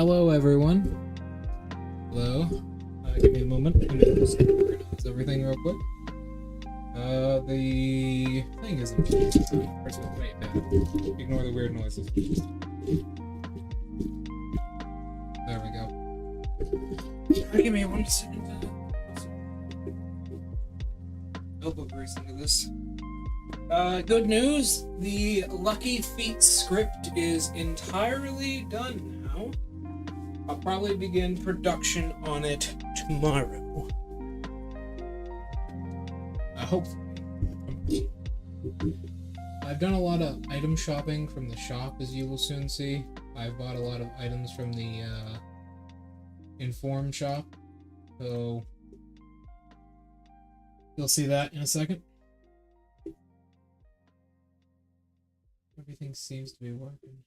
Hello, everyone. Hello. Give me a moment. I'm gonna just organize everything real quick. The thing isn't. Ignore the weird noises. There we go. Give me 1 second. Elbow grease into this. Good news. The Lucky Feet script is entirely done now. I'll probably begin production on it tomorrow. Hopefully. I've done a lot of item shopping from the shop, as you will soon see. I've bought a lot of items from the Inform shop, so you'll see that in a second. Everything seems to be working.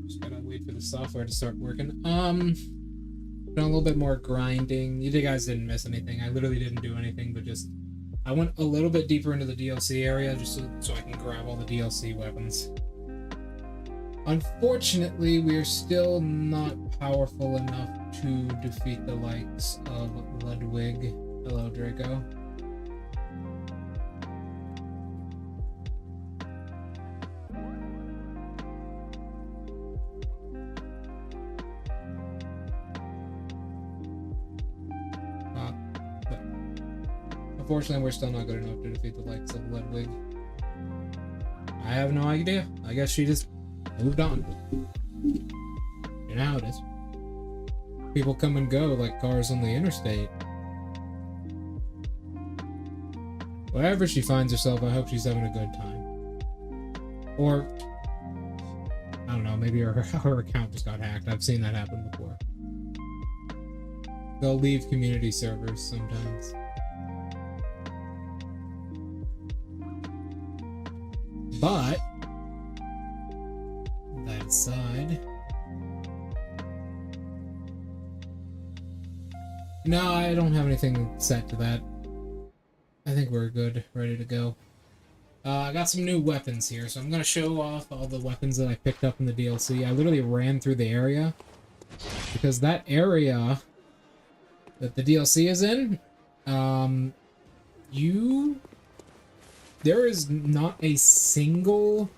Just gotta wait for the software to start working. Done a little bit more grinding. You guys didn't miss anything. I literally didn't do anything, but just I went a little bit deeper into the DLC area just so I can grab all the DLC weapons. Unfortunately, we are still not powerful enough to defeat the likes of Ludwig. Hello, Draco. But unfortunately, we're still not good enough to defeat the likes of Ludwig. I have no idea. I guess she just moved on. You know how it is. People come and go like cars on the interstate. Wherever she finds herself, I hope she's having a good time. Or, I don't know, maybe her account just got hacked. I've seen that happen before. They'll leave community servers sometimes. But that aside, no, I don't have anything set to that. I think we're good, ready to go. I got some new weapons here, so I'm gonna show off all the weapons that I picked up in the DLC. I literally ran through the area because that area that the DLC is in, there is not a single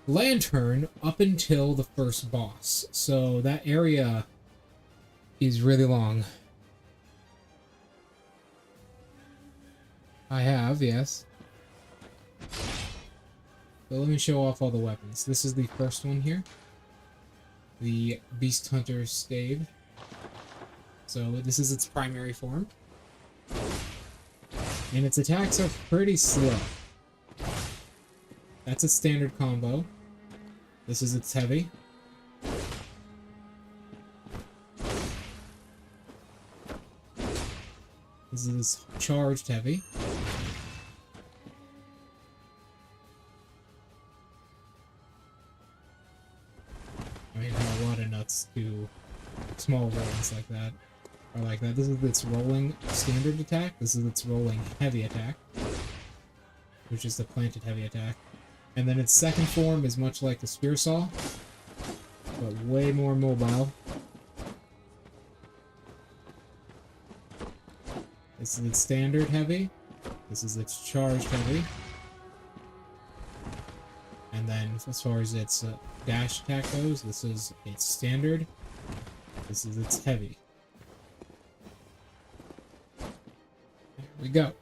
lantern up until the first boss. So that area is really long. I have, yes. So let me show off all the weapons. This is the first one here. The Beast Hunter's Stave. So this is its primary form. And its attacks are pretty slow. That's its standard combo. This is its heavy. This is its charged heavy. I mean, a lot of nuts to small rolls like that. Or like that. This is its rolling standard attack. This is its rolling heavy attack. Which is the planted heavy attack. And then its second form is much like the Spear Saw, but way more mobile. This is its standard heavy. This is its charged heavy. And then as far as its dash attack goes, this is its standard. This is its heavy. There we go.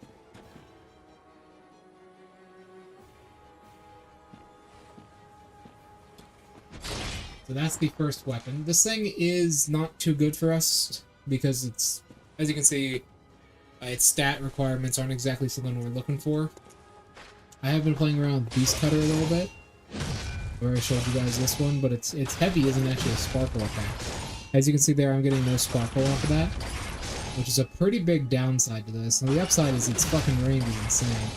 So that's the first weapon. This thing is not too good for us because it's, as you can see, its stat requirements aren't exactly something we're looking for. I have been playing around with Beast Cutter a little bit, where I showed you guys this one, but its heavy isn't actually a sparkle attack. As you can see there, I'm getting no sparkle off of that, which is a pretty big downside to this. And the upside is its fucking range is insane.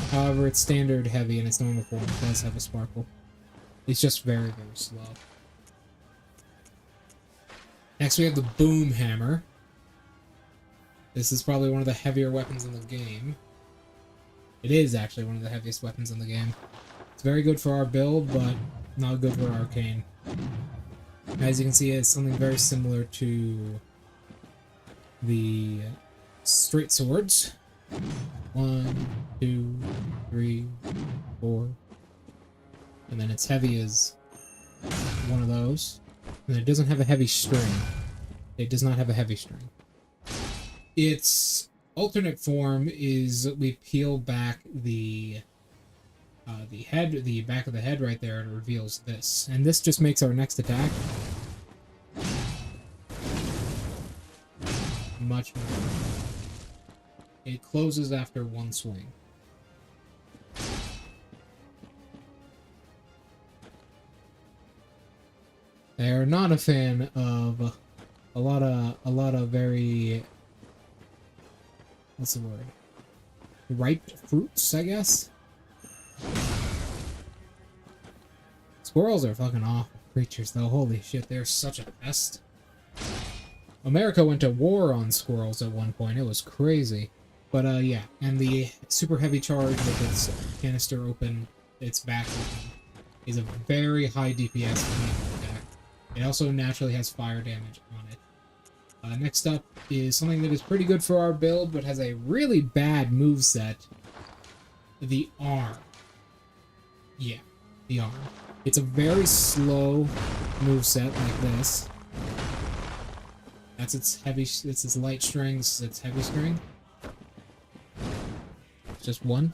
However, it's standard heavy in its normal form. It does have a sparkle. It's just very, very slow. Next we have the Boom Hammer. This is probably one of the heavier weapons in the game. It is actually one of the heaviest weapons in the game. It's very good for our build, but not good for arcane. As you can see, it's something very similar to the straight swords. 1, 2, 3, 4. And then its heavy is one of those. And it doesn't have a heavy string. It does not have a heavy string. Its alternate form is we peel back the back of the head right there, and it reveals this. And this just makes our next attack much more. It closes after one swing. They are not a fan of a lot of very, what's the word? Ripe fruits, I guess? Squirrels are fucking awful creatures, though. Holy shit, they're such a pest. America went to war on squirrels at one point. It was crazy. But, yeah. And the super heavy charge with its canister open, its back open, is a very high DPS attack. It also naturally has fire damage on it. Next up is something that is pretty good for our build, but has a really bad moveset. The arm. Yeah, the arm. It's a very slow moveset like this. That's its heavy, it's its light strings, its heavy string. It's just one.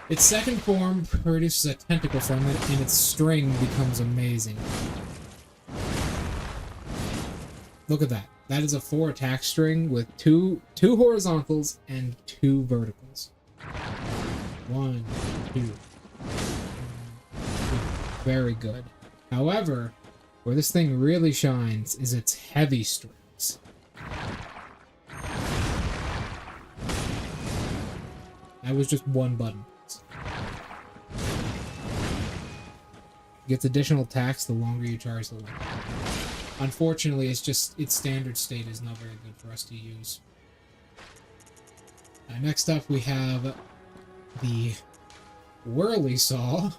Its second form produces a tentacle from it, and its string becomes amazing. Look at that. That is a 4 attack string with two horizontals and 2 verticals. 1, 2. Very good. However, where this thing really shines is its heavy strings. That was just one button. Gets additional attacks the longer you charge the weapon. Unfortunately, it's just its standard state is not very good for us to use. Next up, we have the Whirly Saw.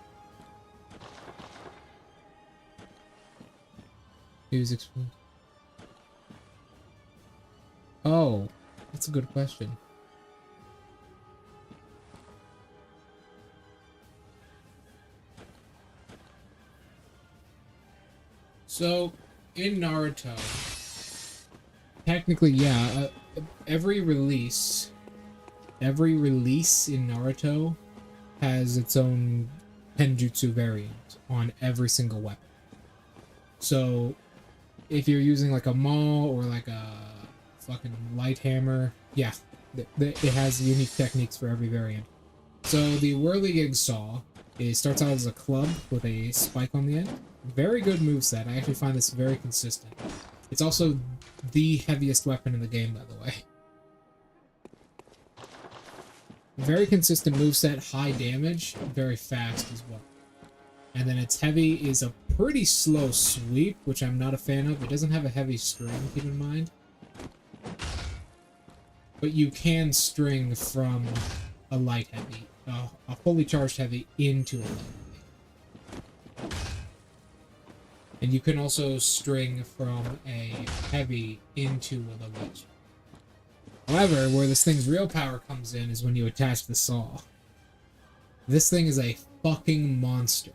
Who's explained? Oh, that's a good question. So, in Naruto, technically, yeah, every release in Naruto has its own Penjutsu variant on every single weapon. So, if you're using like a maul or like a fucking light hammer, yeah, it has unique techniques for every variant. So, the Whirligig Saw, it starts out as a club with a spike on the end. Very good moveset. I actually find this very consistent. It's also the heaviest weapon in the game, by the way. Very consistent moveset, high damage, very fast as well. And then its heavy is a pretty slow sweep, which I'm not a fan of. It doesn't have a heavy string, keep in mind. But you can string from a light heavy, a fully charged heavy into a light heavy. And you can also string from a heavy into a light. However, where this thing's real power comes in is when you attach the saw. This thing is a fucking monster.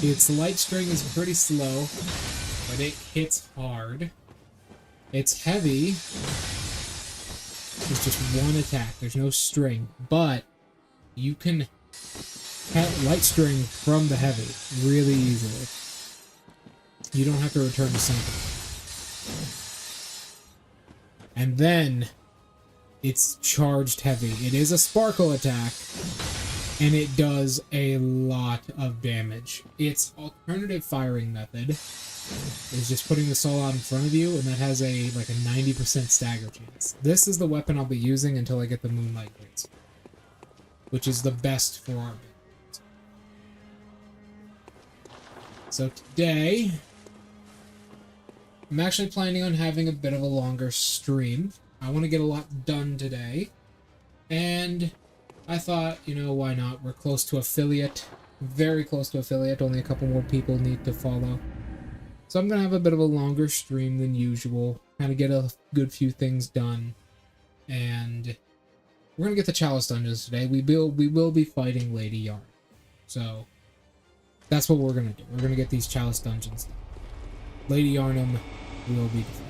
Its light string is pretty slow, but it hits hard. Its heavy is just one attack. There's no string, but you can light string from the heavy really easily. You don't have to return to center. And then it's charged heavy. It is a sparkle attack, and it does a lot of damage. Its alternative firing method is just putting the soul out in front of you, and that has a 90% stagger chance. This is the weapon I'll be using until I get the Moonlight Greats, which is the best for our build. So today, I'm actually planning on having a bit of a longer stream. I want to get a lot done today. And I thought, you know, why not? We're close to affiliate. Very close to affiliate. Only a couple more people need to follow. So I'm going to have a bit of a longer stream than usual. Kind of get a good few things done. And we're going to get the Chalice Dungeons today. We will be fighting Lady Yarn. So that's what we're going to do. We're going to get these Chalice Dungeons done. Lady Yarnum will be defeated.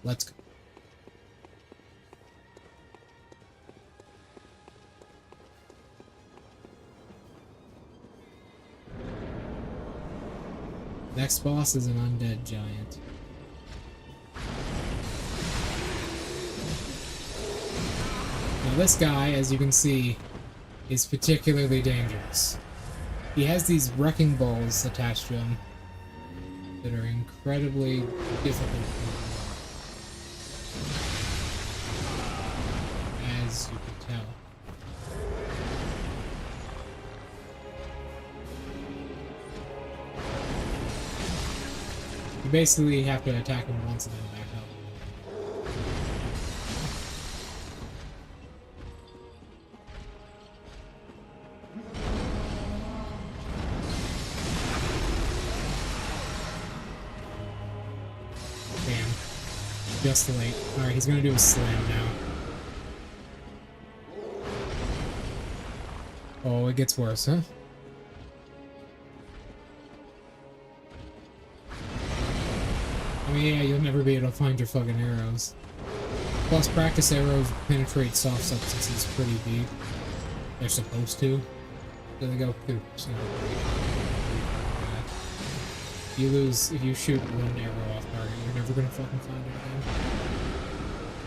Let's go. Next boss is an undead giant. Now this guy, as you can see, is particularly dangerous. He has these wrecking balls attached to him that are incredibly difficult to avoid, as you can tell. You basically have to attack him once and then back up. Damn. Just late. Alright, he's gonna do a slam now. Oh, it gets worse, huh? I mean, yeah, you'll never be able to find your fucking arrows. Plus, practice arrows penetrate soft substances pretty deep. They're supposed to. So they go through. You lose if you shoot one arrow off target. You're never gonna fucking find it again.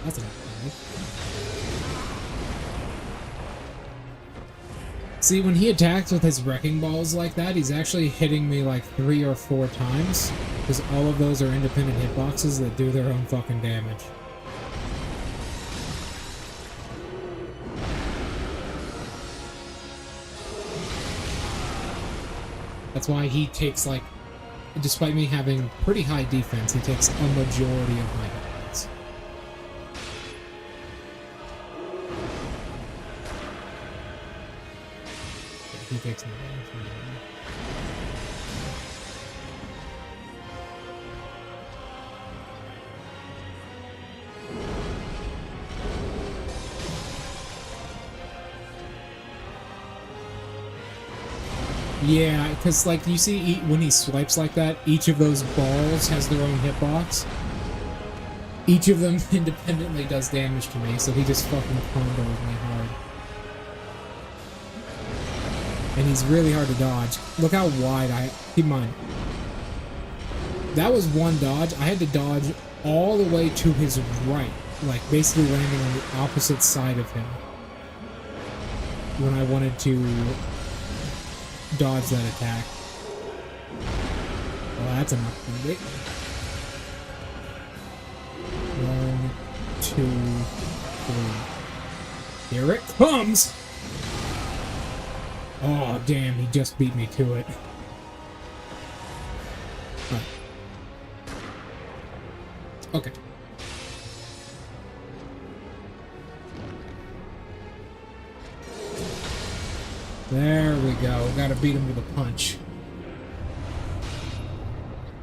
That's enough. See, when he attacks with his wrecking balls like that, he's actually hitting me like 3 or 4 times. Because all of those are independent hitboxes that do their own fucking damage. That's why he takes, like, despite me having pretty high defense, he takes a majority of my hits. He takes no damage from that. Yeah, because, like, you see when he swipes like that, each of those balls has their own hitbox. Each of them independently does damage to me, so he just fucking combos me hard. And he's really hard to dodge. Look how wide keep in mind. That was one dodge. I had to dodge all the way to his right. Like, basically landing on the opposite side of him. When I wanted to dodge that attack. Well, that's enough for me. 1, 2, 3. Here it comes! Oh, damn, he just beat me to it. Right. Okay. There we go. Gotta beat him with a punch.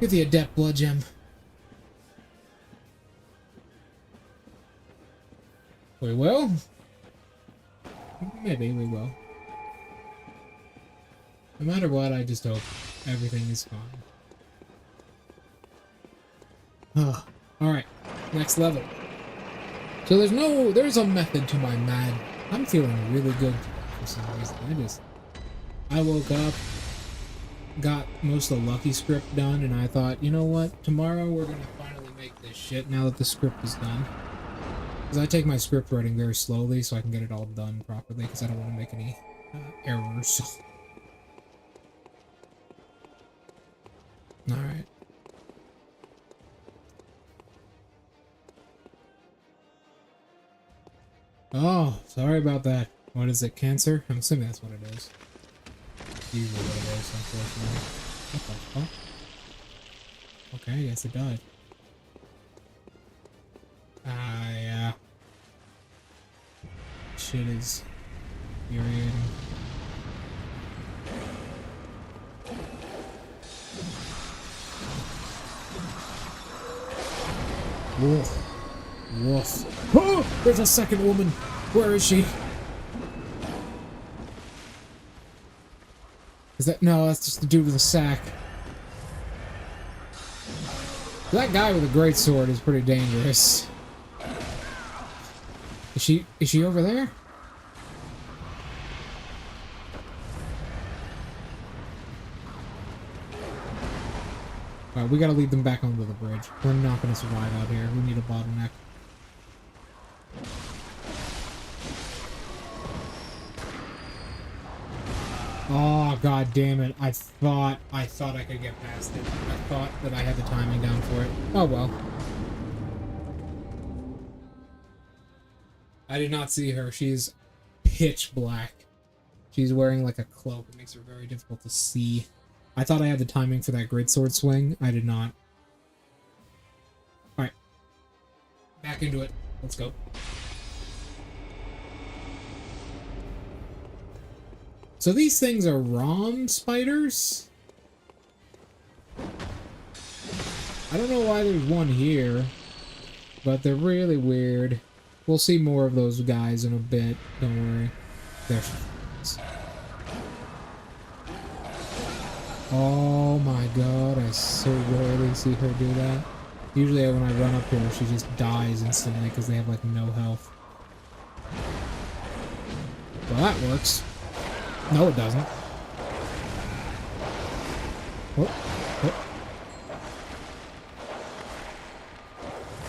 Get the Adept Blood Gem. We will? Maybe we will. No matter what, I just hope everything is fine. Oh, alright. Next level. So there's a method to my mad. I'm feeling really good today for some reason. I woke up, got most of the Lucky script done, and I thought, you know what? Tomorrow we're gonna finally make this shit now that the script is done. Because I take my script writing very slowly so I can get it all done properly, because I don't want to make any errors. Alright. Oh, sorry about that. What is it, cancer? I'm assuming that's what it is. Usually what it is, unfortunately. What the fuck? Okay, I guess it died. Yeah. shit is infuriating. Woof. Woof. Oh! There's a second woman! Where is she? Is that... No, that's just the dude with the sack. That guy with a great sword is pretty dangerous. Is she over there? Alright, we gotta lead them back onto the bridge. We're not gonna survive out here. We need a bottleneck. Oh, god damn it. I thought I could get past it. I thought that I had the timing down for it. Oh well. I did not see her. She's pitch black. She's wearing like a cloak. It makes her very difficult to see. I thought I had the timing for that great sword swing. I did not. Alright. Back into it. Let's go. So these things are ROM spiders? I don't know why there's one here, but they're really weird. We'll see more of those guys in a bit. Don't worry. There she is. Oh my god, I so rarely see her do that. Usually when I run up here, she just dies instantly because they have like no health. Well, that works. No, it doesn't. Oh, oh.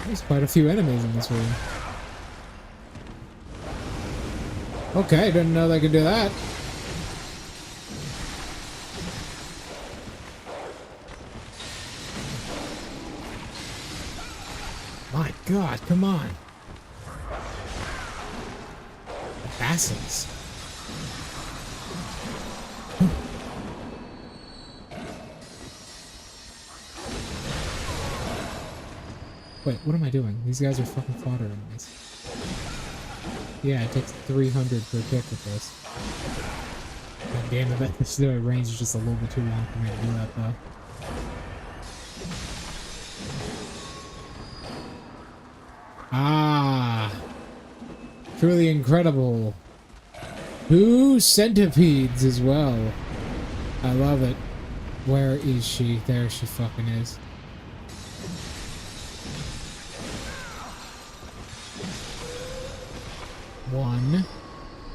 There's quite a few enemies in this room. Okay, didn't know they could do that. My god, come on. Assassins. Wait, what am I doing? These guys are fucking fodder enemies. Yeah, it takes 300 per kick with this. God damn it, this range is just a little bit too long for me to do that though. Ah! Truly incredible. 2 centipedes as well. I love it. Where is she? There she fucking is. One.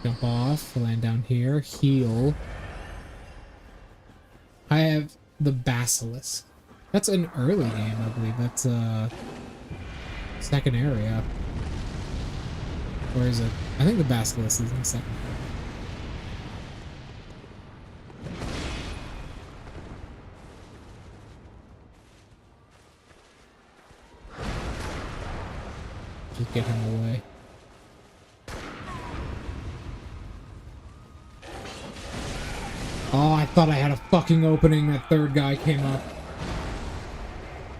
Jump off. Land down here. Heal. I have the Basilisk. That's an early game, I believe. That's second area. Or is it? I think the Basilisk is in second area. Just get him away. Oh, I thought I had a fucking opening. That third guy came up.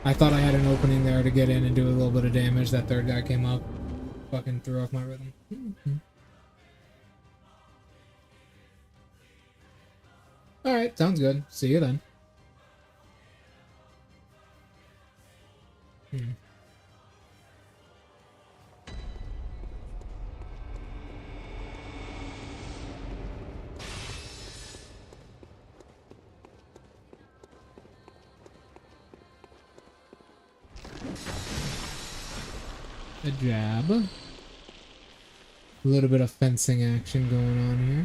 I thought I had an opening there to get in and do a little bit of damage. That third guy came up. Fucking threw off my rhythm. Alright, sounds good. See you then. A jab. A little bit of fencing action going on here.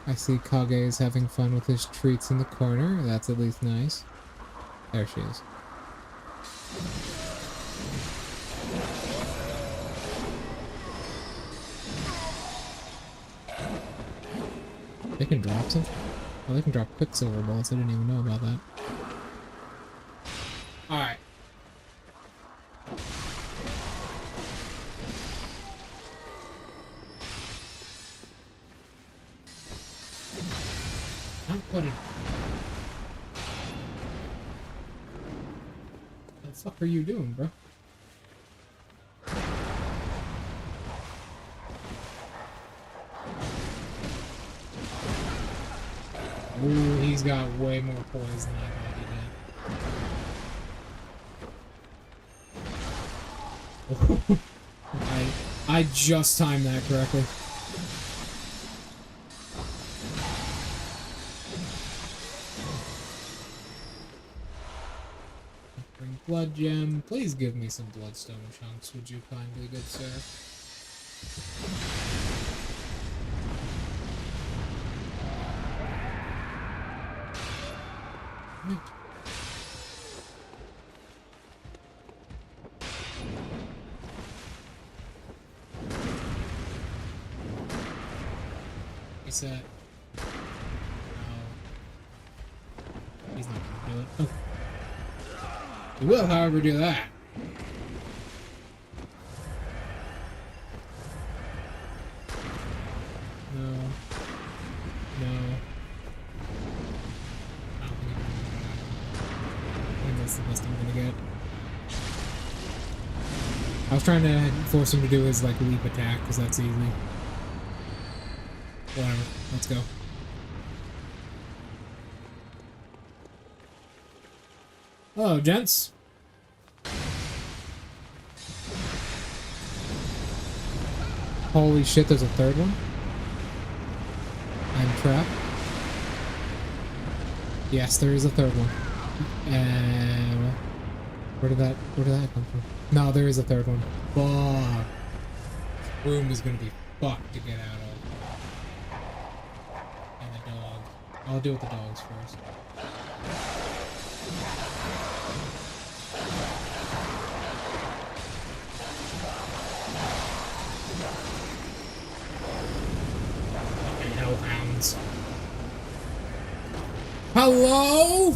I see Kage is having fun with his treats in the corner. That's at least nice. There she is. They can drop something? Oh, they can drop Quicksilver bullets. I didn't even know about that. Alright. Not what it... fuck are you doing, bro? Ooh, he's got way more poise than I thought he did. I just timed that correctly. Bring blood gem. Please give me some bloodstone chunks, would you kindly, good sir? He's that. No. He's not gonna do it. Oh. He will, however, do that. No. No. I don't think that's the best I'm gonna get. I was trying to force him to do his, like, leap attack, because that's easy. Whatever. Let's go. Hello, gents. Holy shit, there's a third one? I'm trapped. Yes, there is a third one. Where did that come from? No, there is a third one. Fuck. This room is gonna be fucked to get out of. And the dog. I'll deal with the dogs first. Fucking hellhounds. Hello?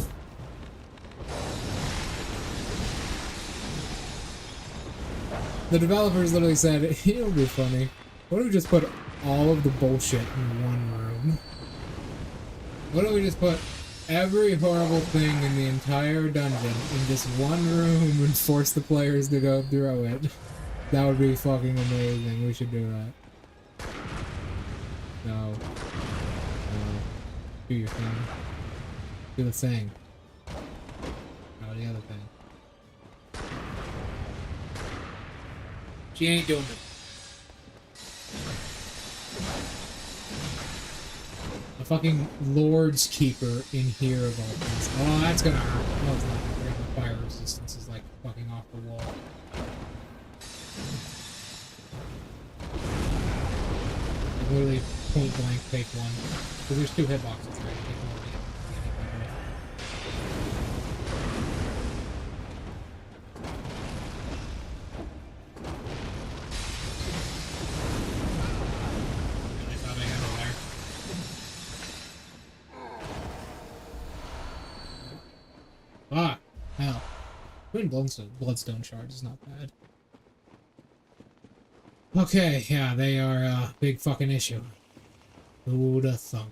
The developers literally said, it'll be funny. What if we just put all of the bullshit in one room? What if we just put every horrible thing in the entire dungeon in just one room and force the players to go through it? That would be fucking amazing. We should do that. No. No. Do your thing. Do the thing. No, the other thing. She ain't doing it. A fucking Lord's Keeper in here of all things. Oh, that's gonna hurt. No, it's not. The fire resistance is like fucking off the wall. Like, literally point blank take one. Because there's 2 hitboxes there. Take one to get anybody. Ah, hell. Putting bloodstone shards is not bad. Okay, yeah, they are a big fucking issue. Who'd have thunk?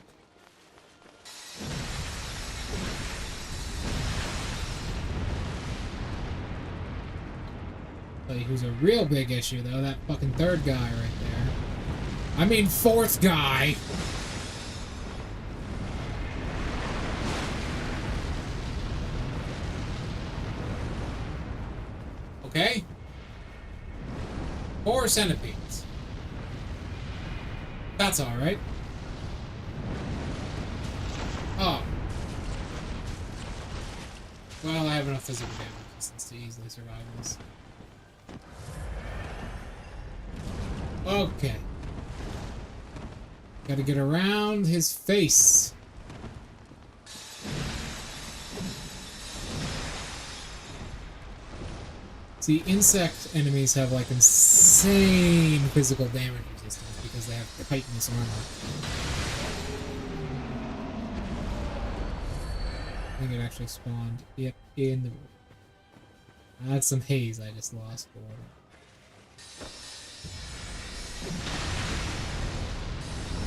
Tell you who's a real big issue, though, that fucking third guy right there. I mean, fourth guy! Okay? 4 centipedes. That's alright. Oh. Well, I have enough physical damage resistance to easily survive this. Okay. Gotta get around his face. See, insect enemies have like insane physical damage resistance because they have chitinous armor. I think it actually spawned it in the room. That's some haze I just lost for.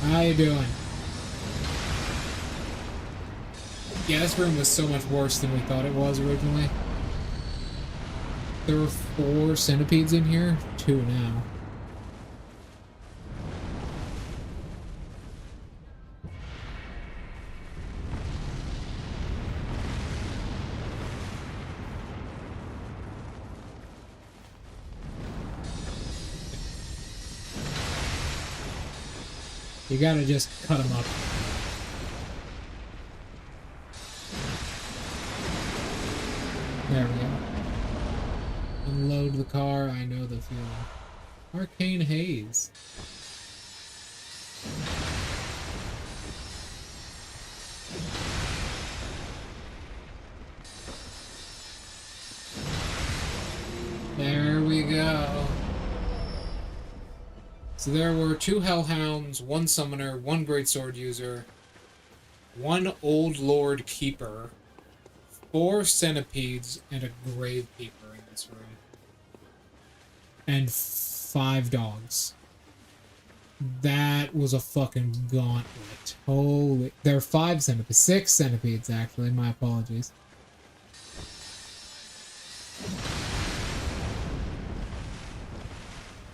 How you doing? Yeah, this room was so much worse than we thought it was originally. There were 4 centipedes in here. 2 now. You gotta just cut them up. There we go. Unload the car, I know the feeling. Arcane haze. There we go. So there were 2 hellhounds, 1 summoner, 1 greatsword user, 1 old lord keeper, 4 centipedes, and a grave keeper in this room. And 5 dogs. That was a fucking gauntlet. Holy... There are 5 centipedes. 6 centipedes, actually. My apologies.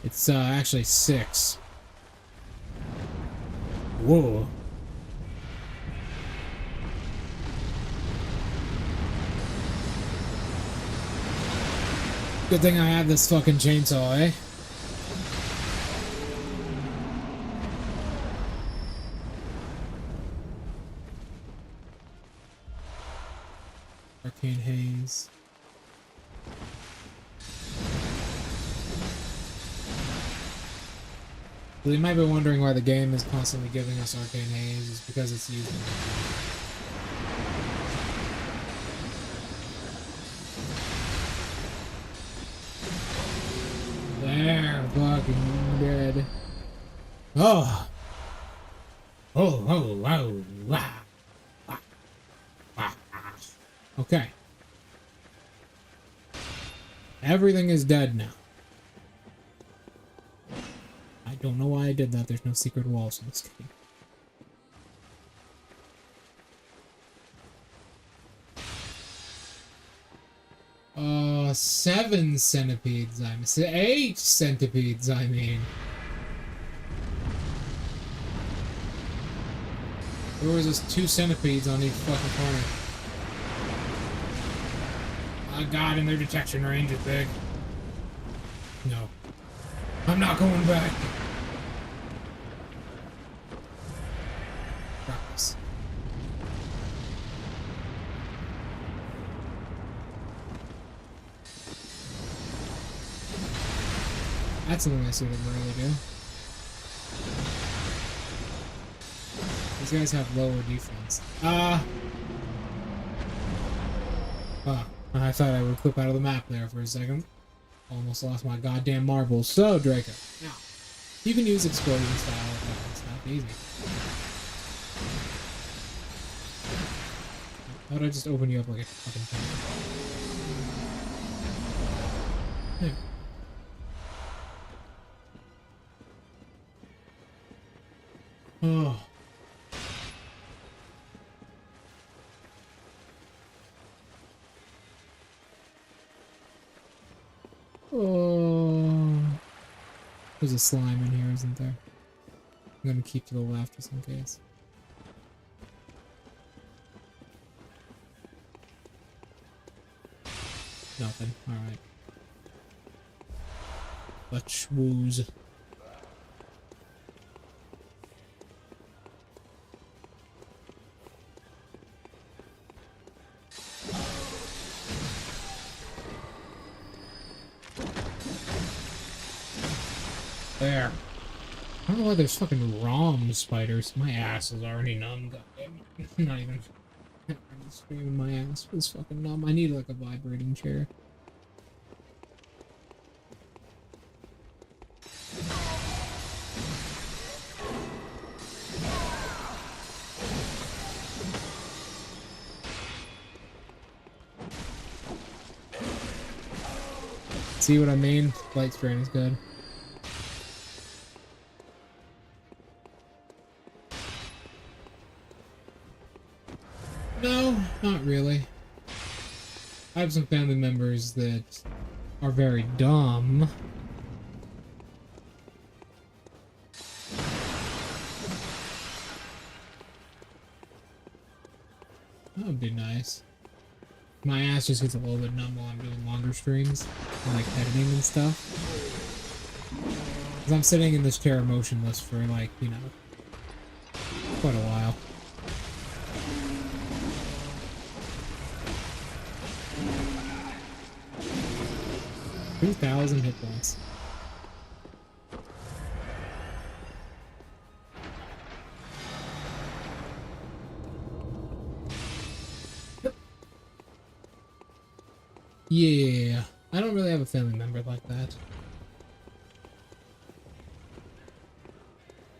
It's actually 6. Whoa. Good thing I have this fucking chainsaw, eh? Arcane haze. So you might be wondering why the game is constantly giving us arcane haze. It's because it's using it. There, fucking dead. Oh! Oh, wow. Okay. Everything is dead now. I don't know why I did that. There's no secret walls in this game. 7 centipedes, 8 centipedes, I mean. There was just 2 centipedes on each fucking corner. Oh god, and their detection range is big. No. I'm not going back. Promise. That's something I see them really do. These guys have lower defense. I thought I would clip out of the map there for a second. Almost lost my goddamn marbles. So, Draco, now, you can use explosion style weapons. Not easy. How would I just open you up like a fucking thing? There. Oh. Oh. There's a slime in here, isn't there? I'm gonna keep to the left just in case. Nothing. Alright. Let's schwooze. There. I don't know why there's fucking ROM spiders. My ass is already numb, goddammit. Not even. I'm screaming my ass was fucking numb. I need like a vibrating chair. See what I mean? Light strain is good. No, not really. I have some family members that are very dumb. That would be nice. My ass just gets a little bit numb while I'm doing longer streams, and like editing and stuff. Because I'm sitting in this chair motionless for like, you know, quite a while. $2,000 hit points. Yeah, I don't really have a family member like that.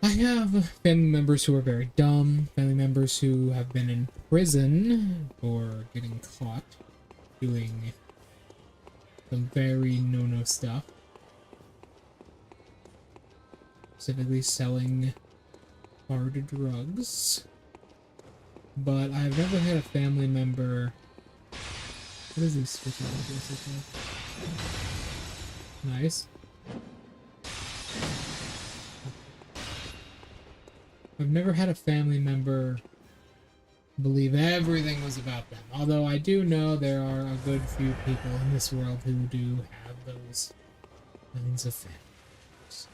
I have family members who are very dumb, family members who have been in prison for getting caught doing some very no-no stuff. Specifically selling hard drugs. But I've never had a family member... What is this switching like? Nice. I've never had a family member believe everything was about them. Although I do know there are a good few people in this world who do have those kinds of families.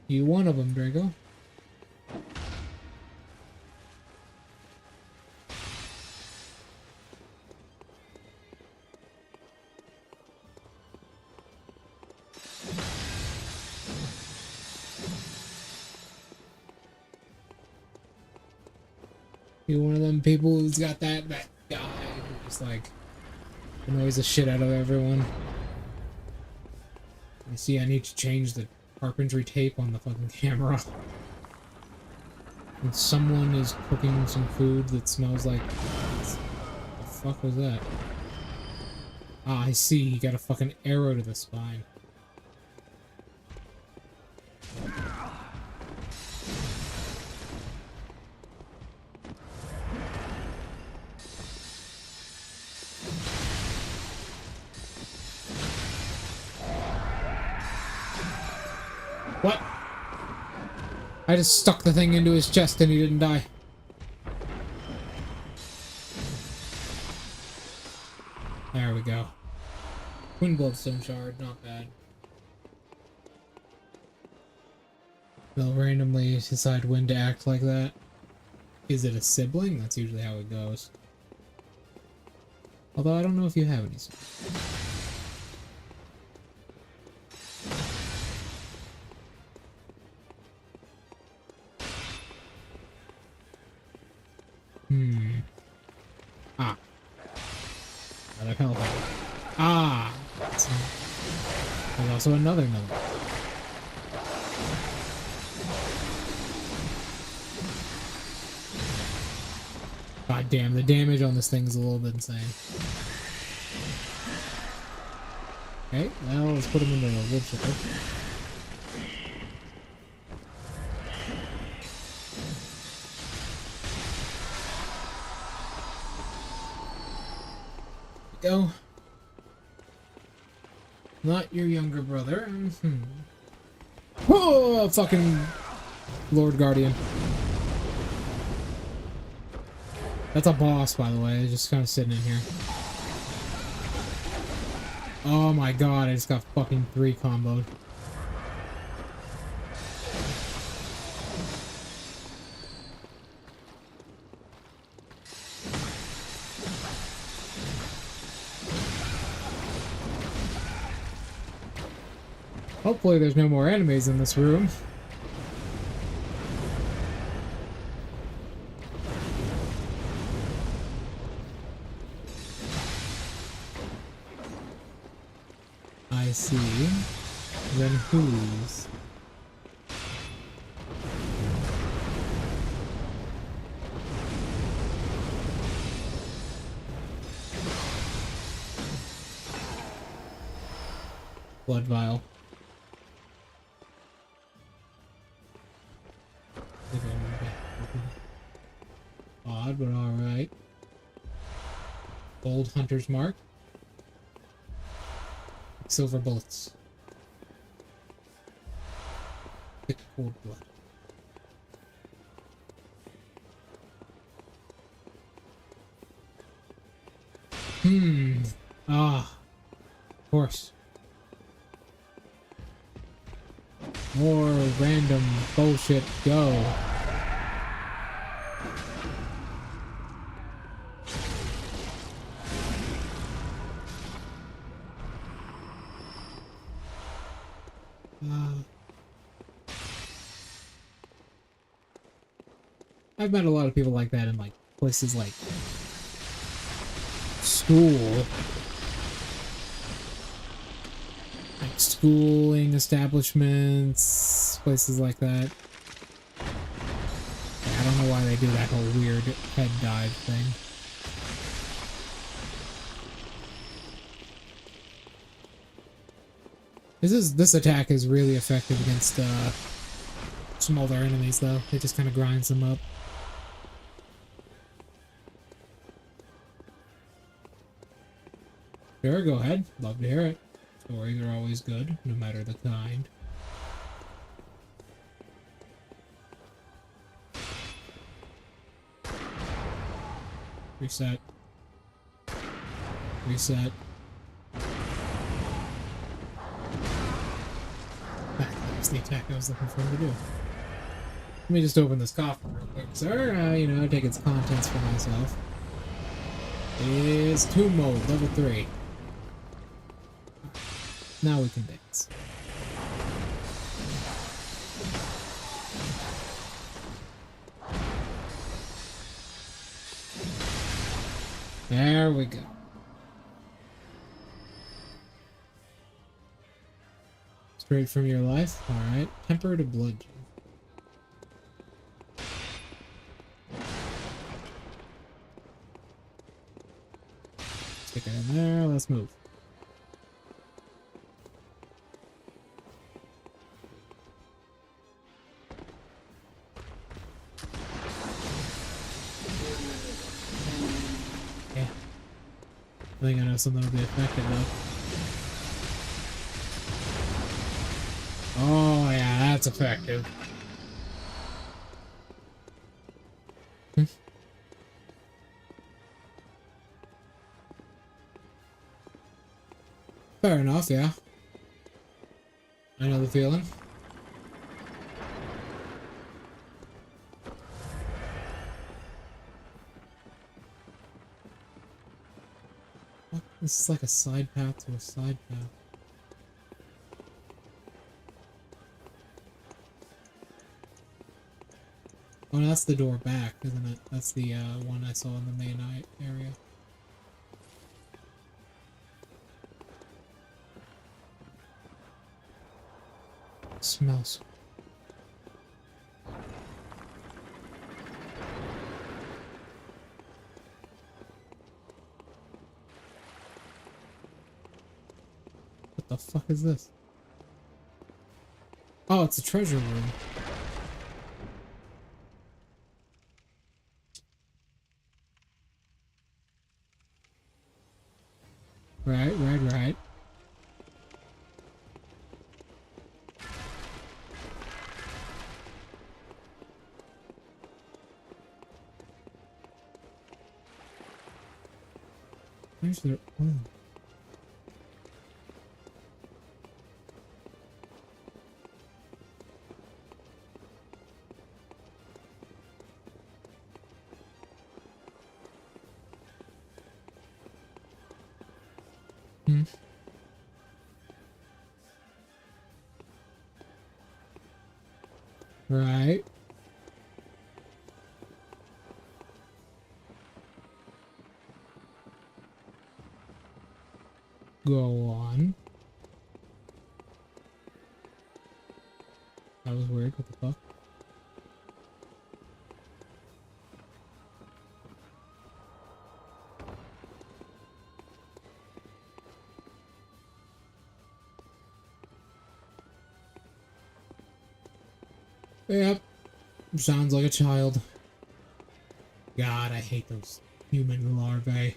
You one of them, Drago. You one of them people who's got that guy who just like annoys the shit out of everyone. You see, I need to change the carpentry tape on the fucking camera. And someone is cooking some food that smells like... What the fuck was that? Ah, I see. He got a fucking arrow to the spine. What? I just stuck the thing into his chest and he didn't die. There we go. Twin Bloodstone Shard, not bad. They'll randomly decide when to act like that. Is it a sibling? That's usually how it goes. Although I don't know if you have any siblings. Ah. Another health. Ah! There's also another number. God damn, the damage on this thing is a little bit insane. Okay, well, let's put him into a wood chipper. Go. Not your younger brother. Oh, fucking Lord Guardian. That's a boss, by the way. It's just kind of sitting in here. Oh my god, I just got fucking 3 comboed. Hopefully there's no more enemies in this room. I see. Then whose? Blood vial. Odd, but alright. Gold Hunter's Mark. silver bullets. Thick cold blood. Ah, of course. More random bullshit. Go. I've met a lot of people like that in like places like school. Like schooling establishments, places like that. I don't know why they do that whole weird head dive thing. This attack is really effective against smaller enemies though. It just kind of grinds them up. Sure, go ahead. Love to hear it. Stories are always good, no matter the kind. Reset. Reset. That's the attack I was looking for him to do. Let me just open this coffin real quick, sir. You know, take its contents for myself. It is Tomb Mode, level 3. Now we can dance. There we go. Straight from your life. Alright. Temper to bludgeon. Stick it in there. Let's move. I think I know something will be effective though. Oh yeah, that's effective. Fair enough, yeah. I know the feeling. This is like a side path to a side path. Oh, no, that's the door back, isn't it? That's the one I saw in the main area. Smells. What the fuck is this? Oh, it's a treasure room. Right. Where's the... Oh. Right. Go on. That was weird. What the fuck? Yep. Sounds like a child. God, I hate those human larvae.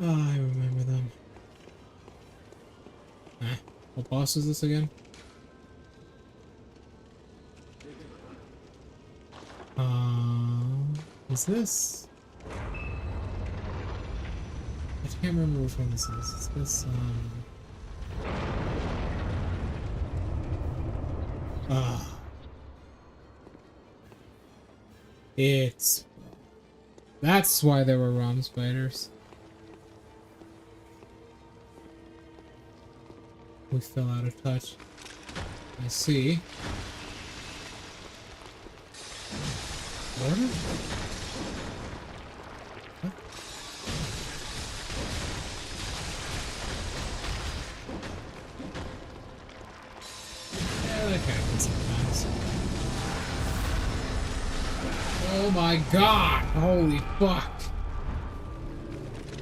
Oh, I remember them. What boss is this again? Is this? I can't remember which one this is. Is this, It's... That's why there were ROM spiders. We fell out of touch. I see. Order? What? Yeah, that happens sometimes. Oh my god! Holy fuck!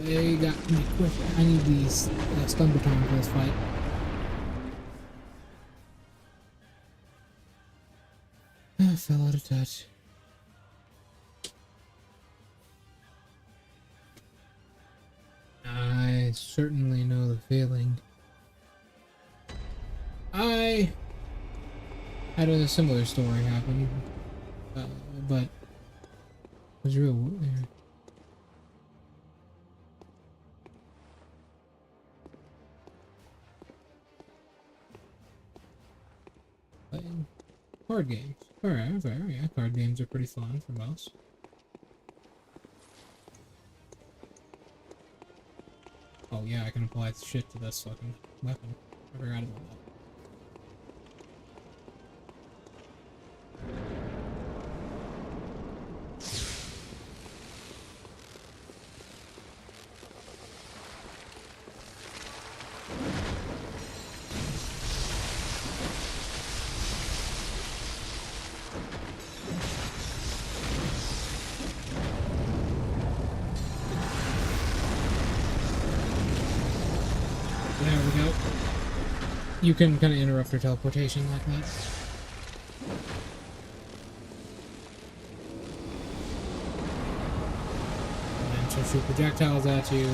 They got me quick. I need these stun baton for this fight. I fell out of touch. I certainly know the feeling. I had a similar story happen, but it was real weird. Playing card games. Alright, yeah, card games are pretty fun for most. Oh yeah, I can apply shit to this fucking weapon. I forgot about that. There we go. You can kind of interrupt your teleportation like that. And then she'll shoot projectiles at you.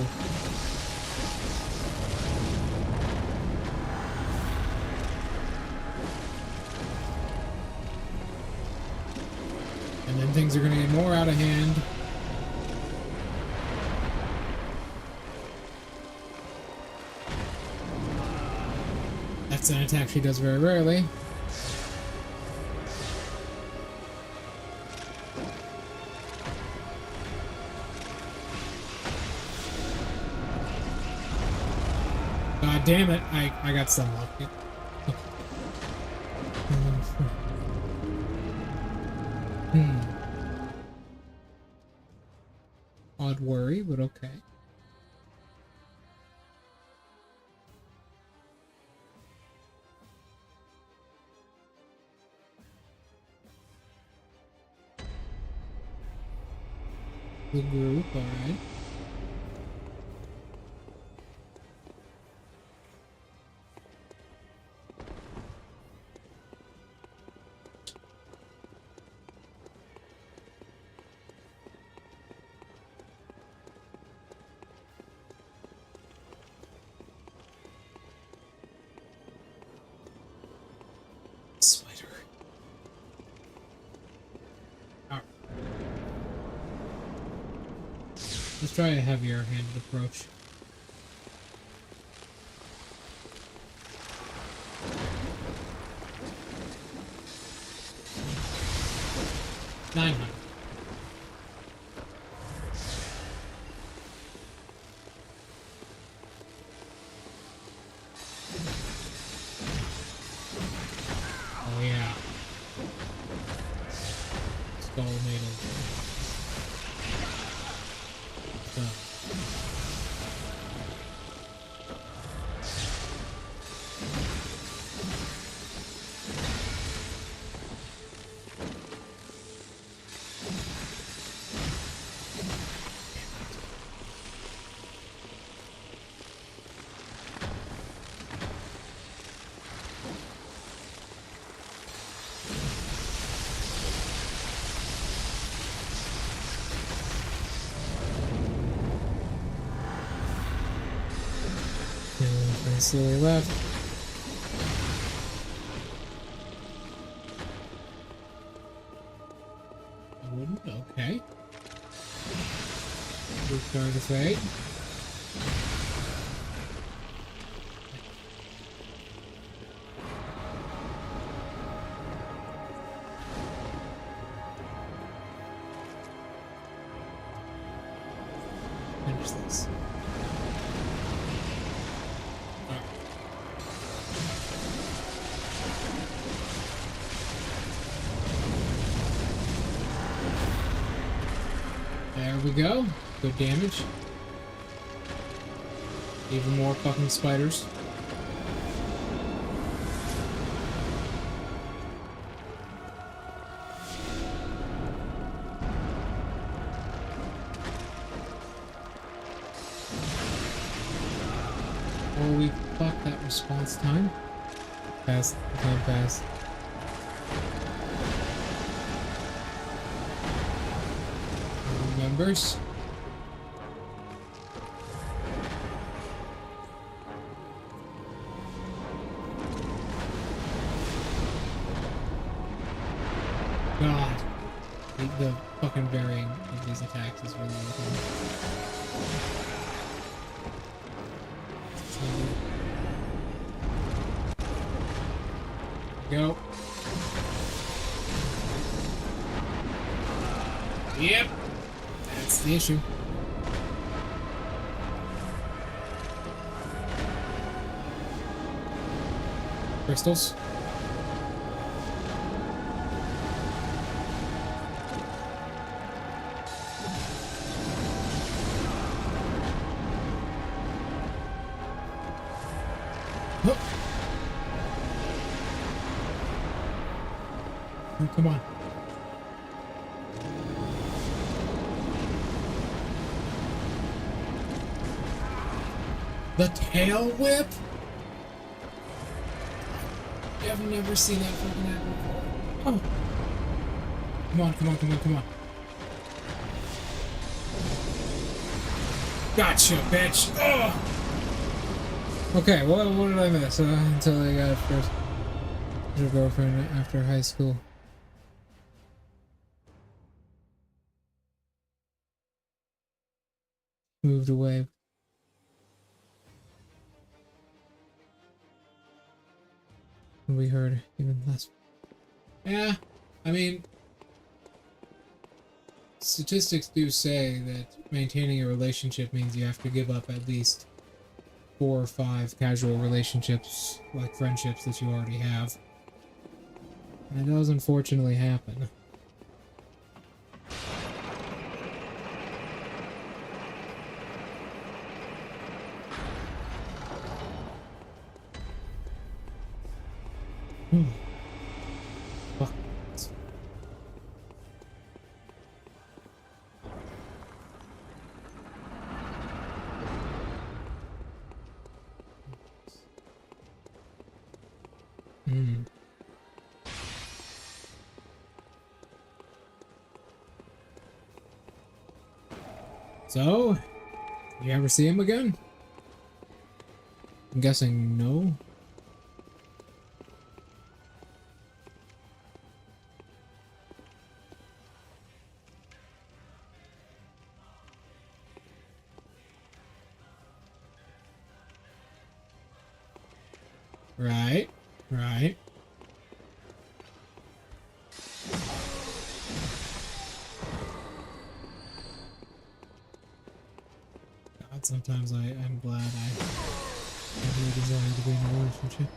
And then things are going to get more out of hand. That's an attack she does very rarely. God damn it, I got some luck. Odd worry, but okay. The group, alright. Spider. Alright. Let's try a heavier handed approach. $900. Oh yeah. Skull made of stuff. And slowly left. I wouldn't? Okay. We're starting to fade. Finish this. There we go. Good damage. Even more fucking spiders. Holy fuck, that response time. Fast, time fast. Members. God. The fucking varying of these attacks is really looking. Go. Yep. That's the issue. Crystals. Oh. Oh, come on. The tail whip? I've never seen that fucking happen before. Oh. Come on, come on, come on, come on. Gotcha, bitch. Oh. Okay, what did I miss? Until I got first your girlfriend after high school. Moved away. We heard even less. Yeah, I mean, statistics do say that maintaining a relationship means you have to give up at least 4 or 5 casual relationships, like friendships that you already have. And it does unfortunately happen. Fuck. So, you ever see him again? I'm guessing no. Right, right. God, sometimes I'm glad I have no desire to be in a relationship.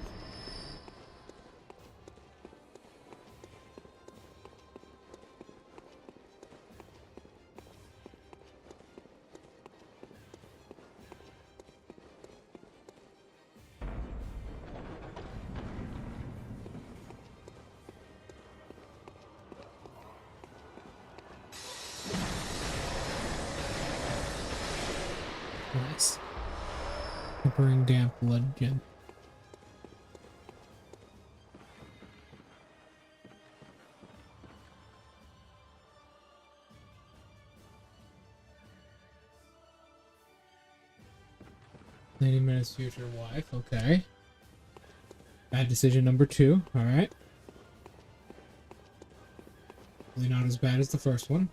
Nice. Tempering damp blood gem. 90 minutes future wife, okay. Bad decision number 2, alright. Really not as bad as the first one.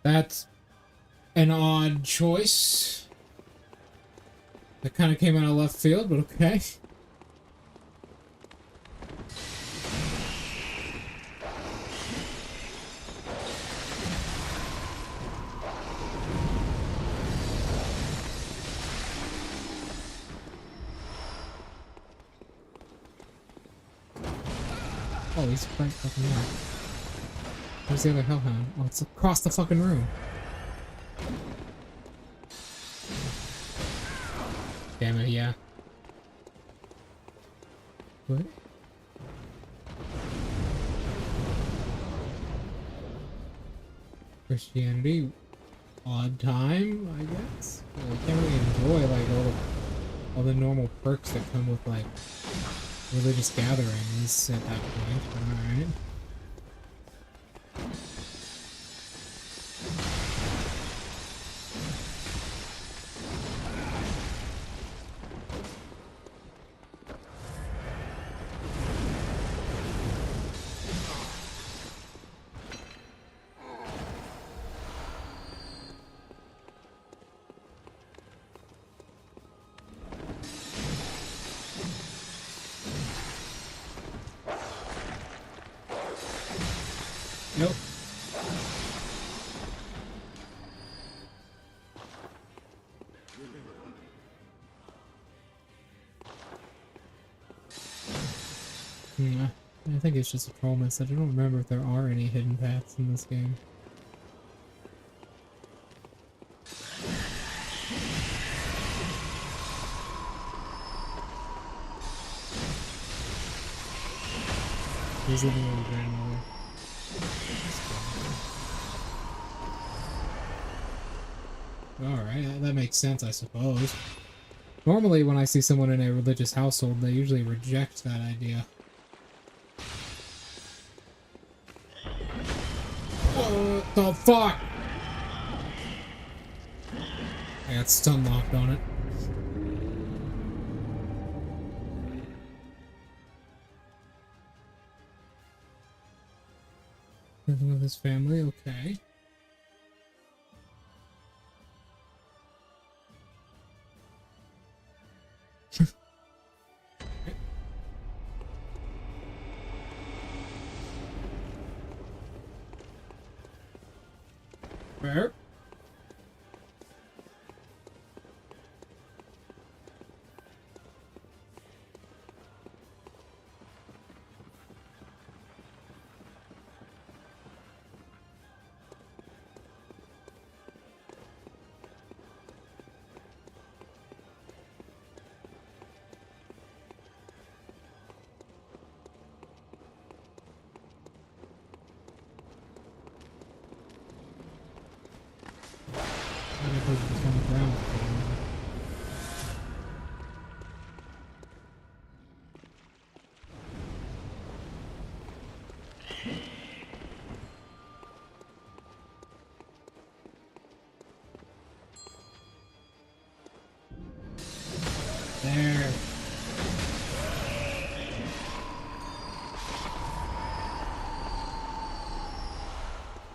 That's an odd choice. That kind of came out of left field, but okay. Oh, he's right fucking there. Where's the other hellhound? Oh, it's across the fucking room. Damn it, yeah. What? Christianity. Odd time, I guess? Well, we can't really enjoy, like, all the normal perks that come with, like, religious gatherings at that point. Alright. Nope. I think it's just a troll message. I don't remember if there are any hidden paths in this game. Here's a little grandmother. Alright, that makes sense, I suppose. Normally, when I see someone in a religious household, they usually reject that idea. What the fuck? I got stun locked on it. Living with his family, okay. Where? On the ground. There.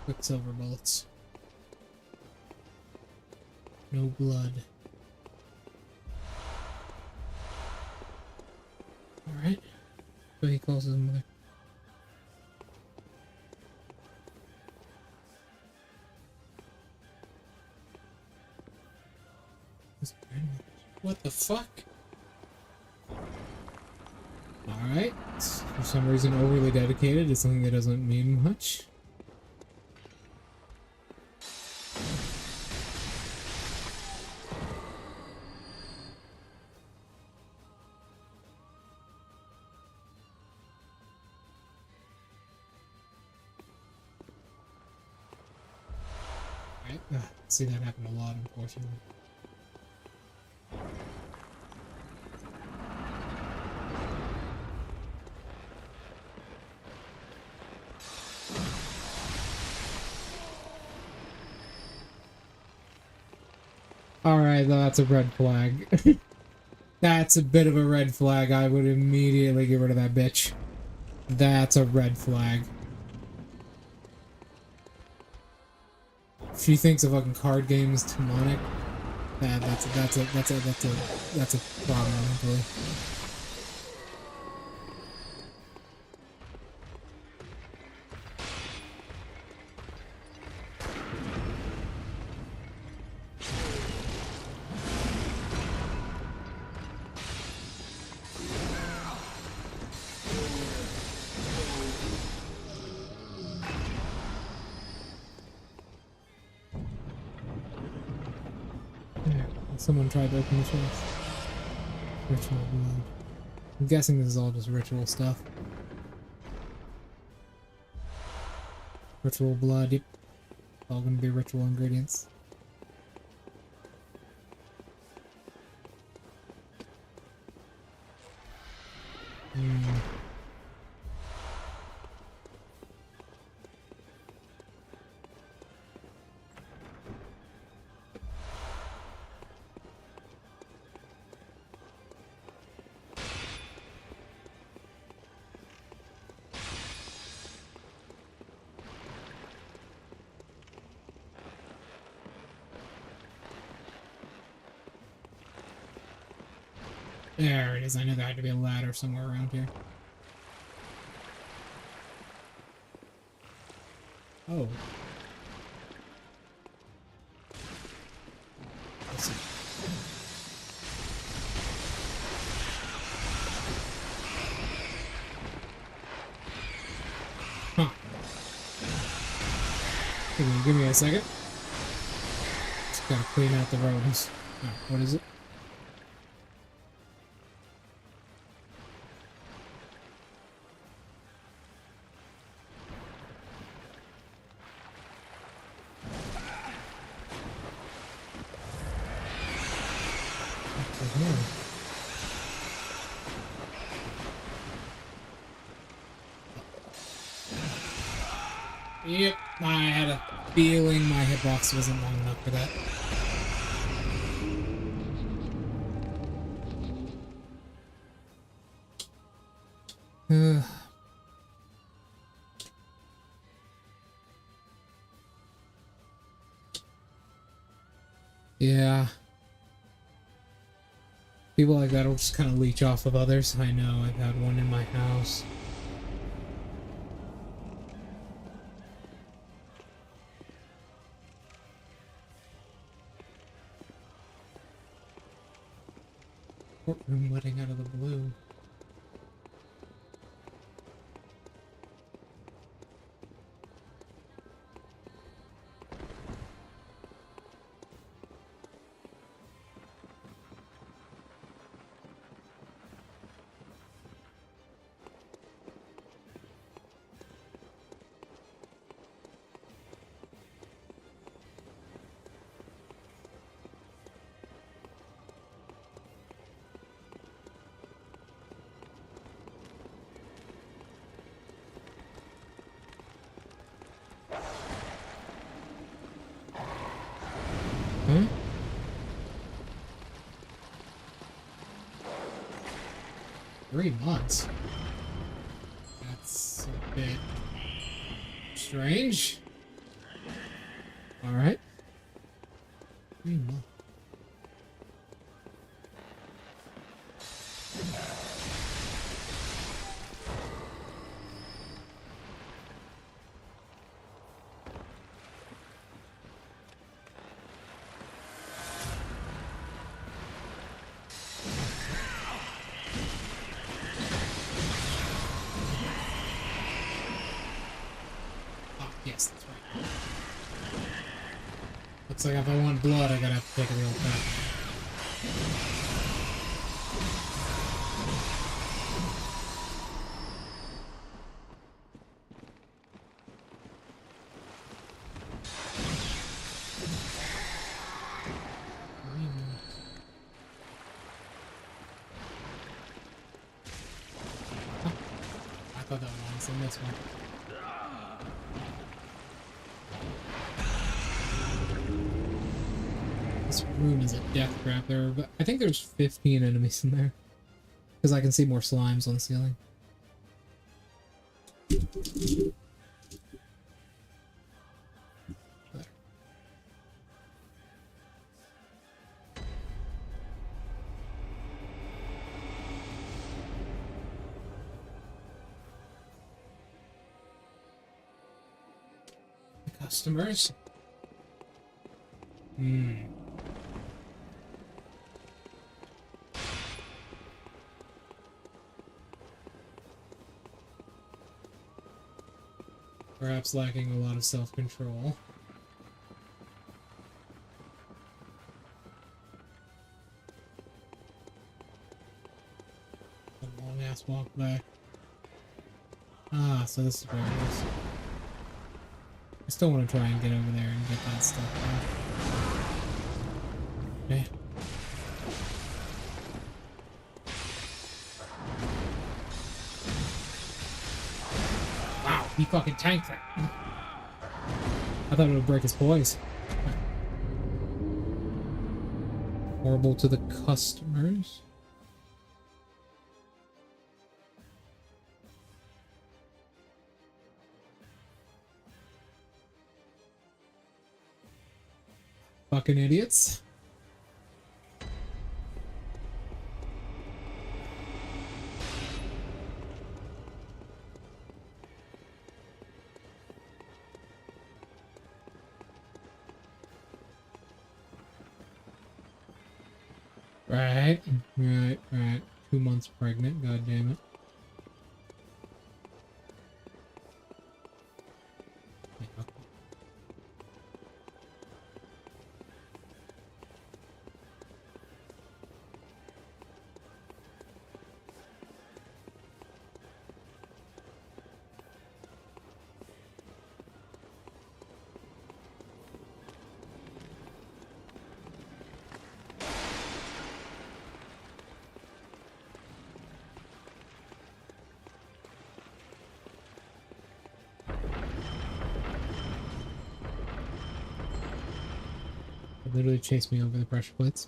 Quicksilver bullets. No blood. Alright. So he calls his mother. What the fuck? Alright. For some reason overly dedicated is something that doesn't mean much. I see that happen a lot, unfortunately. Alright, that's a red flag. That's a bit of a red flag. I would immediately get rid of that bitch. That's a red flag. She thinks a fucking card game is demonic. That's a problem, really. Someone tried to open the chest. Ritual blood. I'm guessing this is all just ritual stuff. Ritual blood, yep. All gonna be ritual ingredients. There it is. I knew there had to be a ladder somewhere around here. Oh. Let's see. Huh. Give me a second. Just gotta clean out the rodents. Oh, what is it? Yep, I had a feeling my hitbox wasn't long enough for that. Yeah. People like that will just kind of leech off of others. I know, I've had one in my house. Courtroom letting out of the blue. Hmm? 3 months? That's a bit strange. Alright. 3 months. Yes, that's right. Looks like if I want blood, I gotta have to take it real fast. I thought that was on this one. This This room is a death trap. I think there's 15 enemies in there. Because I can see more slimes on the ceiling. There. Customers. Perhaps lacking a lot of self-control. A long-ass walk back. Ah, so this is where it is. I still want to try and get over there and get that stuff back. Okay. Wow, he fucking tanked that. I thought it would break his poise. Horrible to the customers. Fucking idiots. Right. 2 months pregnant, god damn it. Literally chased me over the pressure plates.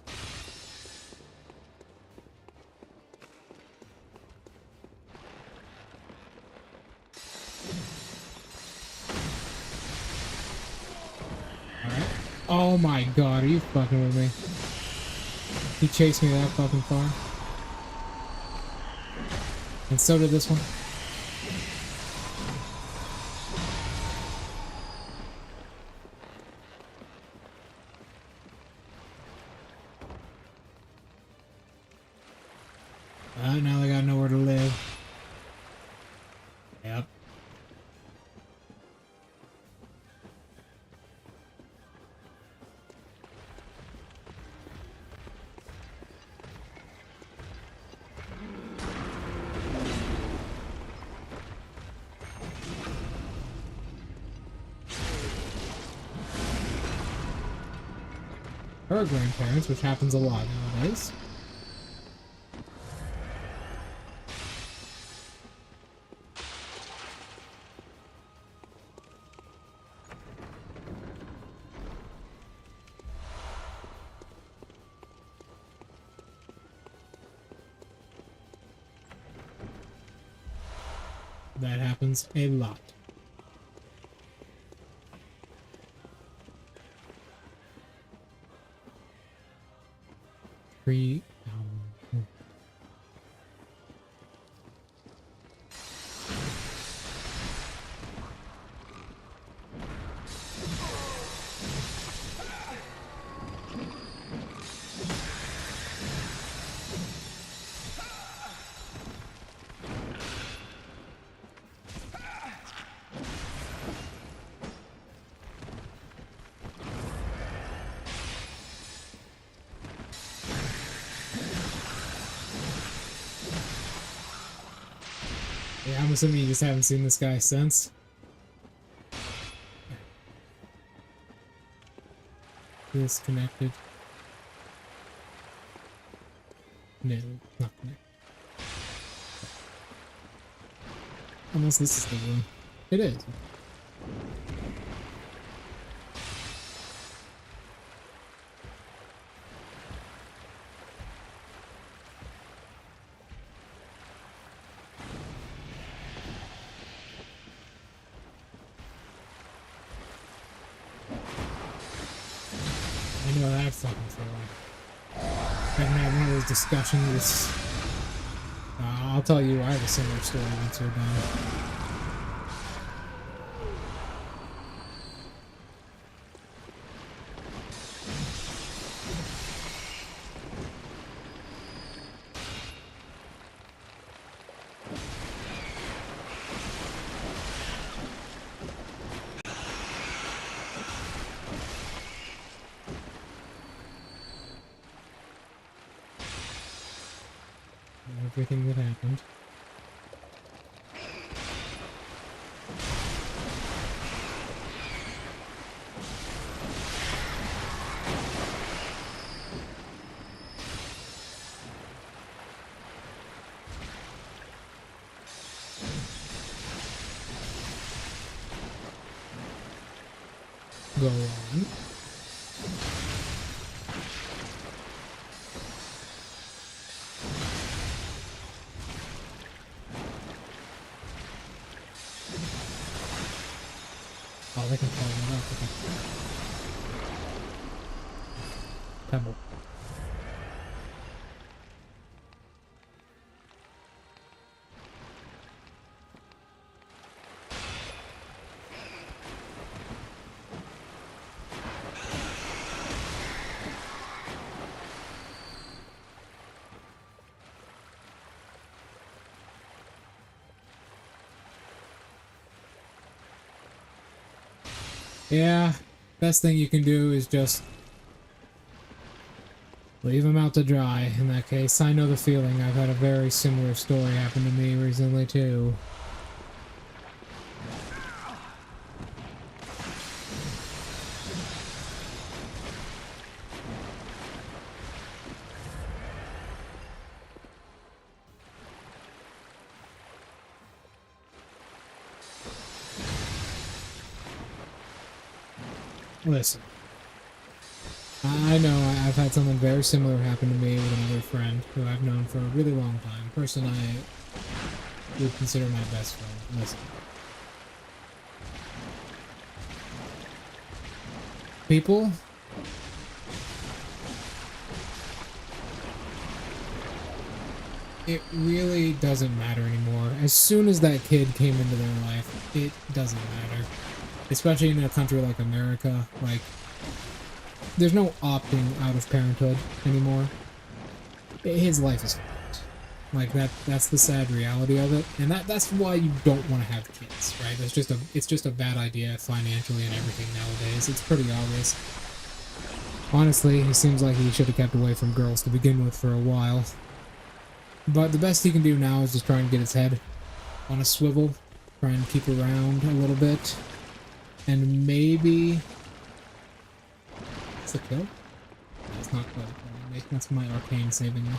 Alright. Oh my god, are you fucking with me? He chased me that fucking far. And so did this one. Now they got nowhere to live. Yep. Her grandparents, which happens a lot nowadays. That happens a lot. Yeah, I'm assuming you just haven't seen this guy since. Disconnected. No, not connected. Unless this is the room. It is. that fucking feeling. I can have one of those discussions with... I'll tell you, I have a similar story once you're done. Everything that happened. Go on. Oh, they can follow it up. Okay. Pebble. Yeah, best thing you can do is just leave him out to dry. In that case, I know the feeling. I've had a very similar story happen to me recently too. Listen, I know I've had something very similar happen to me with another friend who I've known for a really long time. A person I would consider my best friend. Listen. People, it really doesn't matter anymore. As soon as that kid came into their life, it doesn't matter. Especially in a country like America, like, there's no opting out of parenthood anymore. His life is fucked. Like, that's the sad reality of it. And that's why you don't want to have kids, right? It's just a bad idea financially and everything nowadays. It's pretty obvious. Honestly, he seems like he should have kept away from girls to begin with for a while. But the best he can do now is just try and get his head on a swivel. Try and keep around a little bit. And maybe... It's a kill? That's not quite a kill. That's my arcane saving me.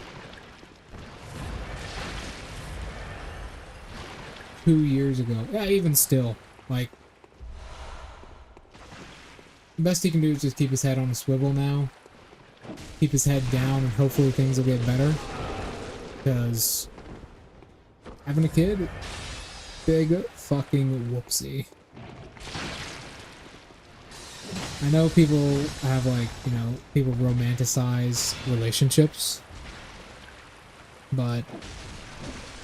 2 years ago. Yeah, even still. Like... The best he can do is just keep his head on a swivel now. Keep his head down and hopefully things will get better. Because... having a kid? Big fucking whoopsie. I know people have, like, you know, people romanticize relationships, but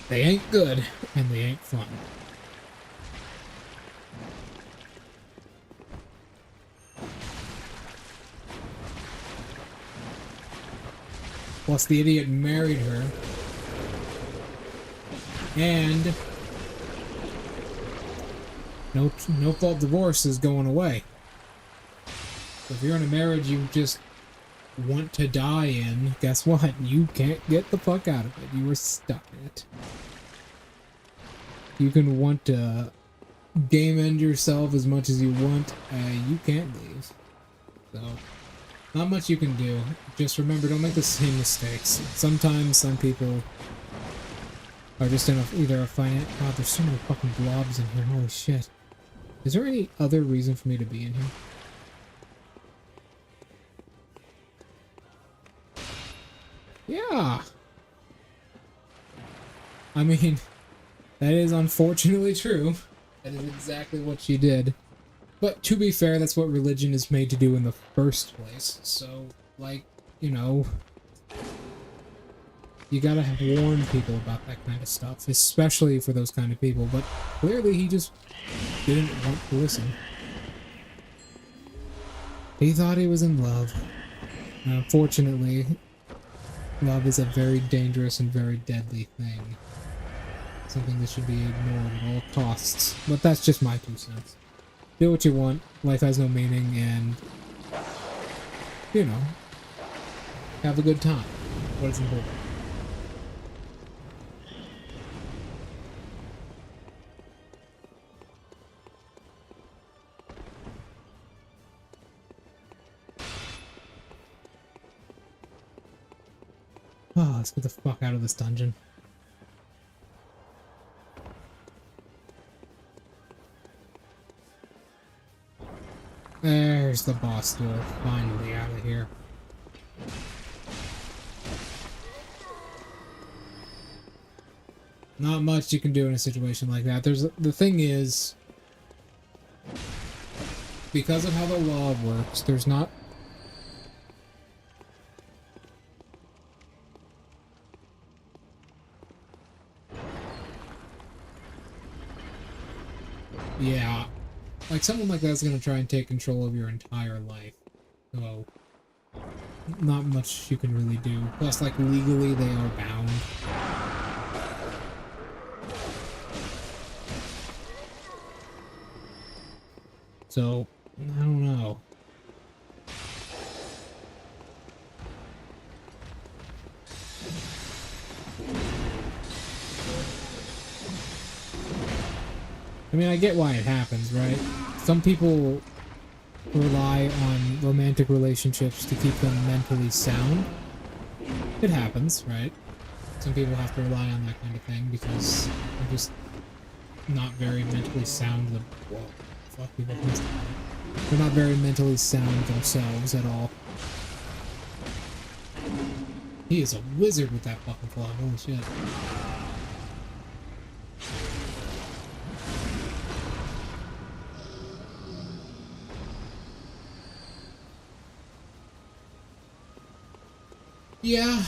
they ain't good, and they ain't fun. Plus, the idiot married her, and no fault divorce is going away. If you're in a marriage you just want to die in, guess what? You can't get the fuck out of it. You were stuck in it. You can want to game end yourself as much as you want. You can't leave. So, not much you can do. Just remember, don't make the same mistakes. Sometimes some people are just in either a finance... God, there's so many fucking blobs in here. Holy shit. Is there any other reason for me to be in here? Yeah. I mean, that is unfortunately true. That is exactly what she did. But to be fair, that's what religion is made to do in the first place. So, Like, you know, you gotta have warned people about that kind of stuff, especially for those kind of people, but clearly he just didn't want to listen. He thought he was in love. Unfortunately, love is a very dangerous and very deadly thing. Something that should be ignored at all costs. But that's just my 2 cents. Do what you want, life has no meaning, and, you know, have a good time. What is important. Oh, let's get the fuck out of this dungeon. There's the boss door. Finally out of here. Not much you can do in a situation like that. The thing is, because of how the law works, there's not... Yeah. Like, someone like that's gonna try and take control of your entire life. So, not much you can really do. Plus, like, legally they are bound. So, I don't know. I mean, I get why it happens, right? Some people rely on romantic relationships to keep them mentally sound. It happens, right? Some people have to rely on that kind of thing because they're just not very mentally sound. Whoa, fuck, people missed it. They're not very mentally sound themselves at all. He is a wizard with that fucking club, holy shit. Yeah.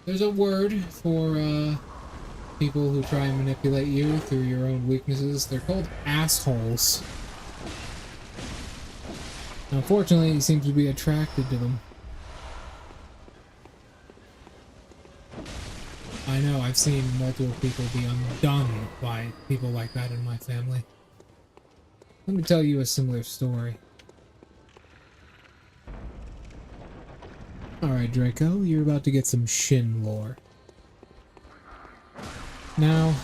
There's a word for, people who try and manipulate you through your own weaknesses. They're called assholes. Unfortunately, he seems to be attracted to them. I know, I've seen multiple people be undone by people like that in my family. Let me tell you a similar story. Alright, Draco, you're about to get some Shin lore. Now,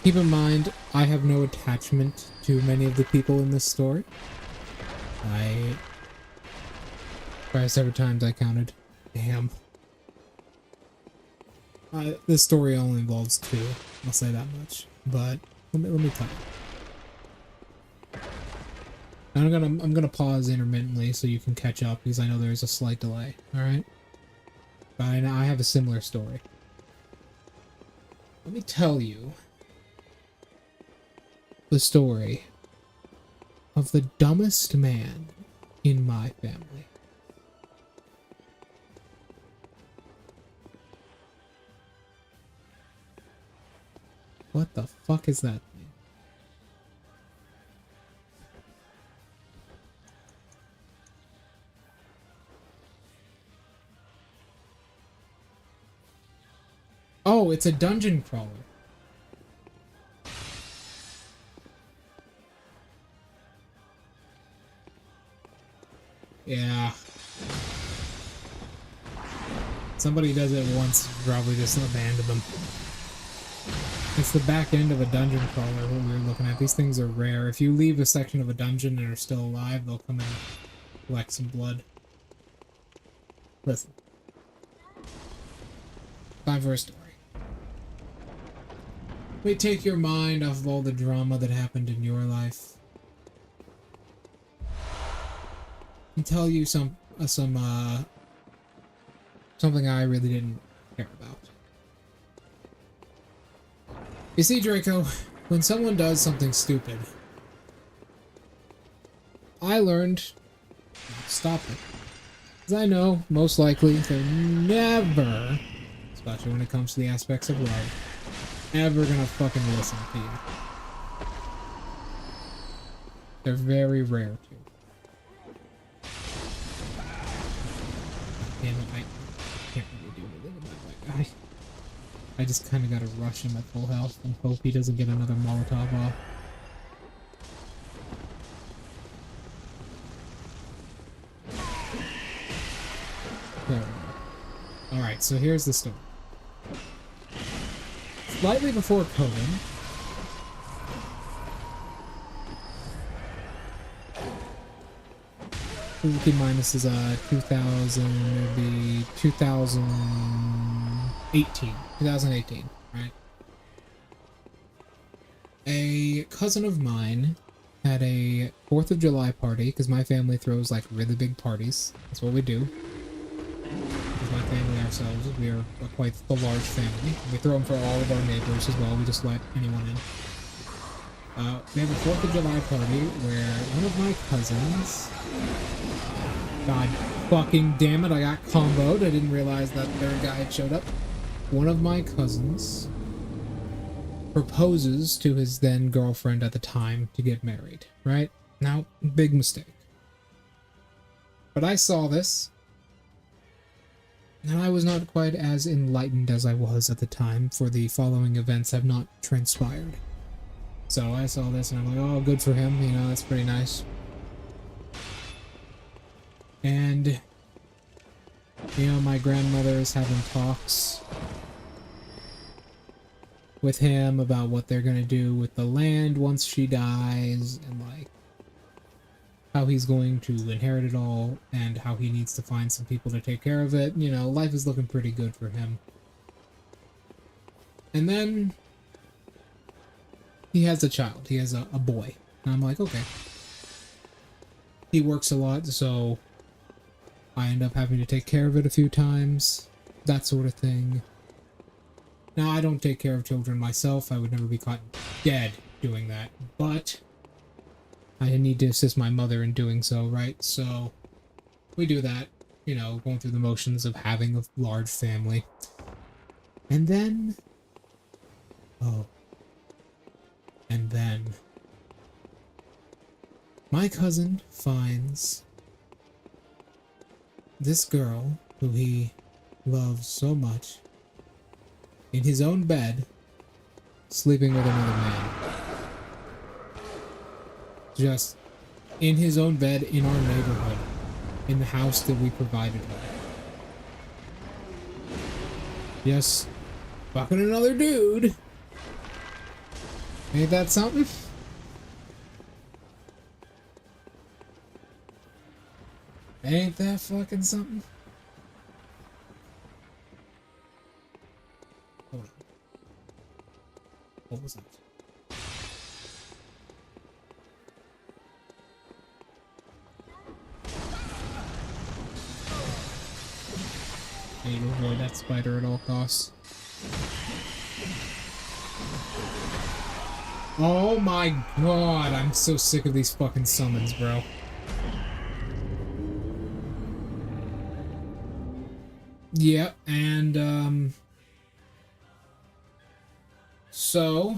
keep in mind, I have no attachment to many of the people in this story. Probably several times I counted. Damn. This story only involves 2, I'll say that much. But, let me tell you. I'm gonna pause intermittently so you can catch up, because I know there's a slight delay, alright? But I have a similar story. Let me tell you the story of the dumbest man in my family. What the fuck is that thing? Oh, it's a dungeon crawler. Yeah. Somebody does it once, probably just abandon them. It's the back end of a dungeon crawler, what we were looking at. These things are rare. If you leave a section of a dungeon and are still alive, they'll come and collect some blood. Listen. Time for a story. Let me take your mind off of all the drama that happened in your life. And tell you something I really didn't care about. You see, Draco, when someone does something stupid, I learned stop it. Because I know, most likely, they're never, especially when it comes to the aspects of love, ever gonna fucking listen to you. They're very rare to. Damn it, I can't really do anything about that guy. I just kind of gotta rush him at full health and hope he doesn't get another Molotov off. There we go. Alright, so here's the story. Slightly before COVID, keep in mind this is 2000, it'd be 2018, right? A cousin of mine had a 4th of July party, because my family throws like really big parties. That's what we do. Because my family ourselves, we are quite a large family. We throw them for all of our neighbors as well, we just let anyone in. We have a 4th of July party where one of my cousins... God fucking damn it, I got comboed. I didn't realize that third guy had showed up. One of my cousins proposes to his then girlfriend at the time to get married, right? Now, big mistake. But I saw this, and I was not quite as enlightened as I was at the time, for the following events have not transpired. So I saw this and I'm like, oh, good for him, you know, that's pretty nice. And, you know, my grandmother is having talks with him about what they're gonna do with the land once she dies, and like how he's going to inherit it all, and how he needs to find some people to take care of it. You know, life is looking pretty good for him. And then he has a child. He has a boy. And I'm like, okay. He works a lot, so I end up having to take care of it a few times. That sort of thing. Now, I don't take care of children myself. I would never be caught dead doing that. But I need to assist my mother in doing so, right? So we do that, you know, going through the motions of having a large family. And then... oh. And then... my cousin finds this girl, who he loves so much, in his own bed, sleeping with another man. Just in his own bed, in our neighborhood, in the house that we provided her. Just fucking another dude. Ain't that something? Ain't that fucking something? Hold on. What was that? I need to avoid that spider at all costs. Oh my god, I'm so sick of these fucking summons, bro. Yeah, and, so,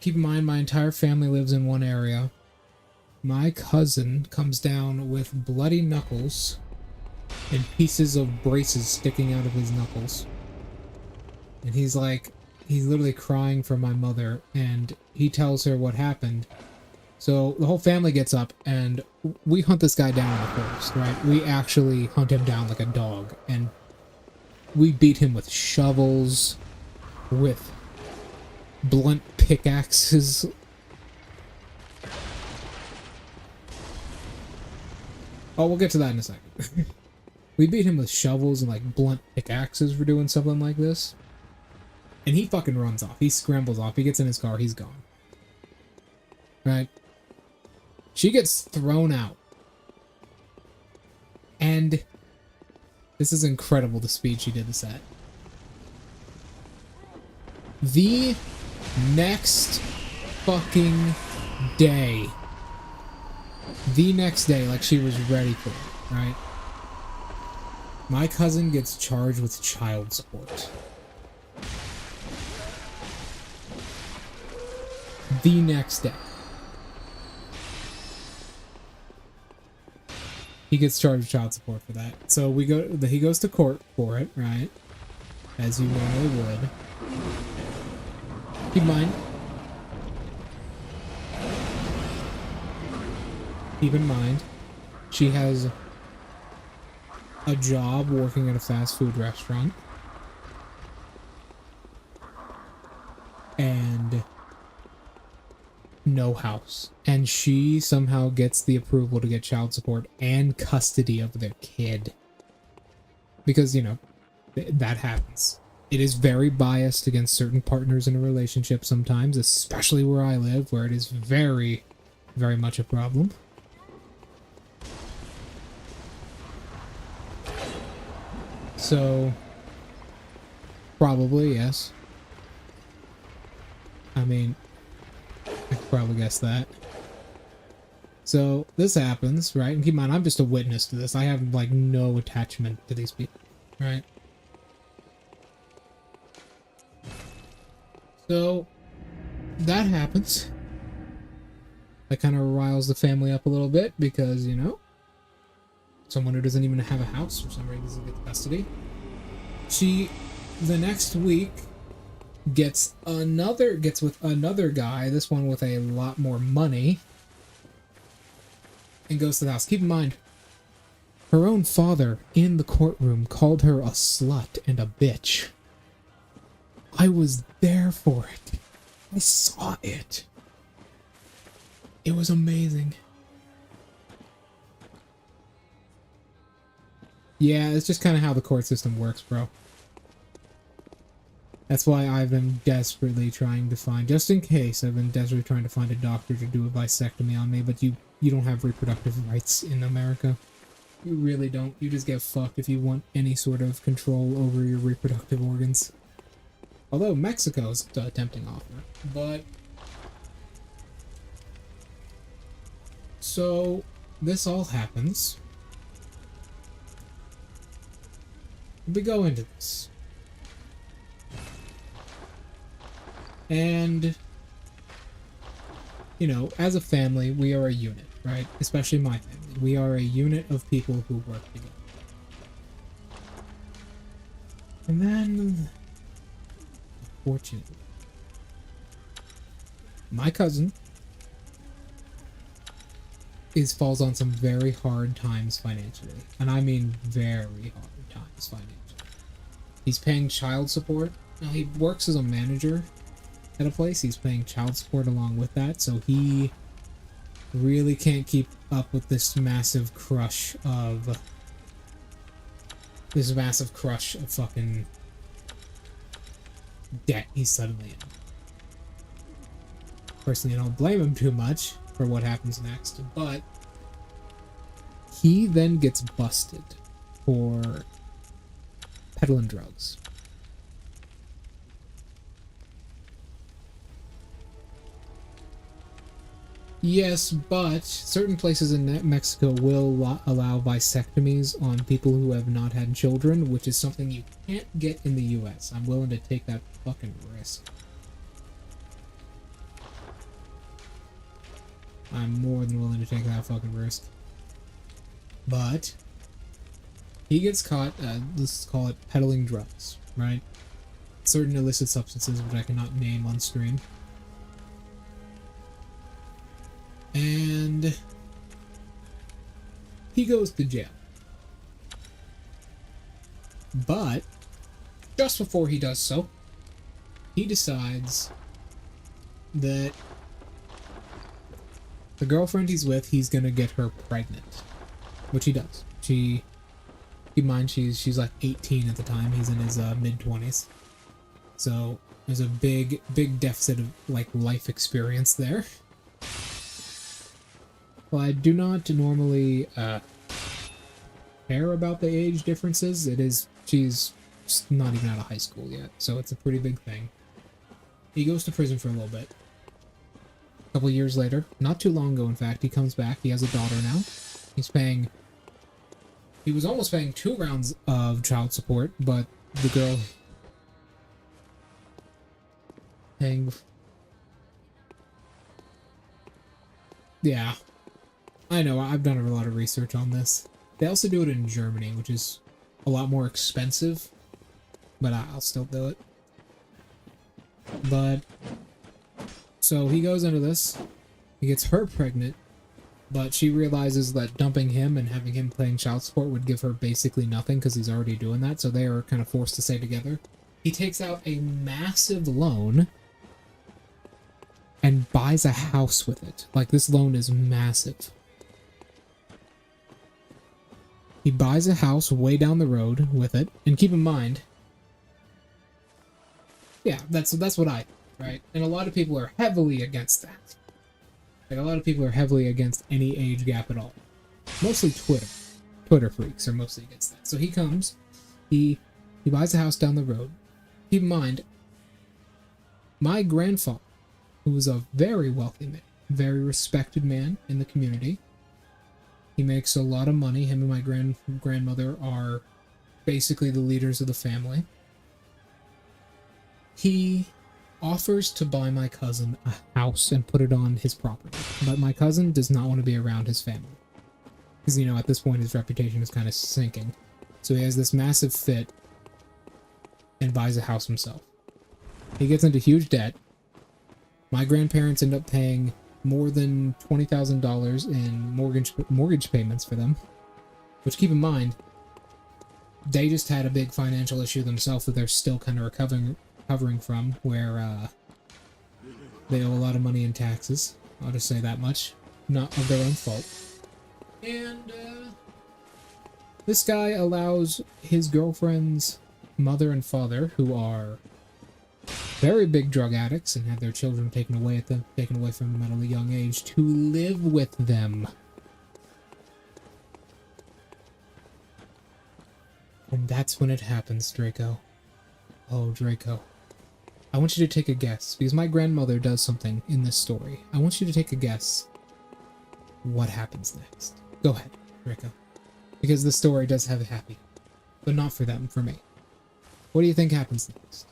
keep in mind my entire family lives in one area. My cousin comes down with bloody knuckles and pieces of braces sticking out of his knuckles. And he's like, he's literally crying for my mother, and he tells her what happened. So the whole family gets up, and we hunt this guy down in the forest, right? We actually hunt him down like a dog, and we beat him with shovels, with blunt pickaxes. Oh, we'll get to that in a second. We beat him with shovels and like blunt pickaxes for doing something like this. And he fucking runs off. He scrambles off. He gets in his car. He's gone. Right? She gets thrown out. And this is incredible, the speed she did this at. The next fucking day, The next day, like she was ready for it, right? My cousin gets charged with child support. The next day. He gets charged with child support for that. So he goes to court for it, right? As you normally would. Keep in mind, she has a job working at a fast food restaurant. And no house. And she somehow gets the approval to get child support and custody of their kid. Because, you know, that happens. It is very biased against certain partners in a relationship sometimes, especially where I live, where it is very, very much a problem. So, probably, yes. I mean, I could probably guess that. So, this happens, right? And keep in mind, I'm just a witness to this. I have, like, no attachment to these people, right? So, that happens. That kind of riles the family up a little bit because, you know, someone who doesn't even have a house for some reason gets custody. She, the next week, gets with another guy, this one with a lot more money, and goes to the house. Keep in mind, her own father in the courtroom called her a slut and a bitch. I was there for it. I saw it. It was amazing. Yeah, it's just kind of how the court system works, bro. That's why I've been desperately trying to find, just in case, I've been desperately trying to find a doctor to do a vasectomy on me, but you don't have reproductive rights in America. You really don't. You just get fucked if you want any sort of control over your reproductive organs. Although Mexico's a tempting offer, but... So, this all happens. We go into this. And, you know, as a family, we are a unit, right? Especially my family. We are a unit of people who work together. And then, unfortunately, my cousin falls on some very hard times financially. And I mean very hard times financially. He's paying child support. Now, he works as a manager at a place. He's paying child support along with that, so he really can't keep up with this massive crush of fucking debt he's suddenly in. Personally, I don't blame him too much for what happens next, but he then gets busted for peddling drugs. Yes, but certain places in Mexico will allow vasectomies on people who have not had children, which is something you can't get in the US. I'm willing to take that fucking risk. I'm more than willing to take that fucking risk. But he gets caught, let's call it peddling drugs, right? Certain illicit substances which I cannot name on stream. And he goes to jail. But just before he does so, he decides that the girlfriend he's with, he's gonna get her pregnant. Which he does. Keep in mind, she's like 18 at the time. He's in his mid-20s. So there's a big deficit of like life experience there. Well, I do not normally care about the age differences. She's not even out of high school yet, so it's a pretty big thing. He goes to prison for a little bit. couple years later, not too long ago in fact, he comes back. He has a daughter now. He was almost paying 2 rounds of child support, but the girl paying... Yeah. I know, I've done a lot of research on this. They also do it in Germany, which is a lot more expensive, but I'll still do it. But, so he goes into this, he gets her pregnant, but she realizes that dumping him and having him paying child support would give her basically nothing because he's already doing that, so they are kind of forced to stay together. He takes out a massive loan and buys a house with it. Like, this loan is massive. He buys a house way down the road with it, and keep in mind, yeah, that's what I, right? And a lot of people are heavily against that. Like, a lot of people are heavily against any age gap at all. Mostly Twitter. Twitter freaks are mostly against that. So he comes, he buys a house down the road. Keep in mind, my grandfather, who was a very wealthy man, very respected man in the community, he makes a lot of money. Him and my grandmother are basically the leaders of the family. He offers to buy my cousin a house and put it on his property. But my cousin does not want to be around his family. Because, you know, at this point his reputation is kind of sinking. So he has this massive fit and buys a house himself. He gets into huge debt. My grandparents end up paying more than $20,000 in mortgage payments for them. Which, keep in mind, they just had a big financial issue themselves that they're still kind of recovering from, where they owe a lot of money in taxes. I'll just say that much. Not of their own fault. And this guy allows his girlfriend's mother and father, who are very big drug addicts and have their children taken away from them at a young age, to live with them. And that's when it happens, Draco. Oh, Draco. I want you to take a guess, because my grandmother does something in this story. I want you to take a guess what happens next. Go ahead, Draco. Because the story does have a happy, but not for them, for me. What do you think happens next?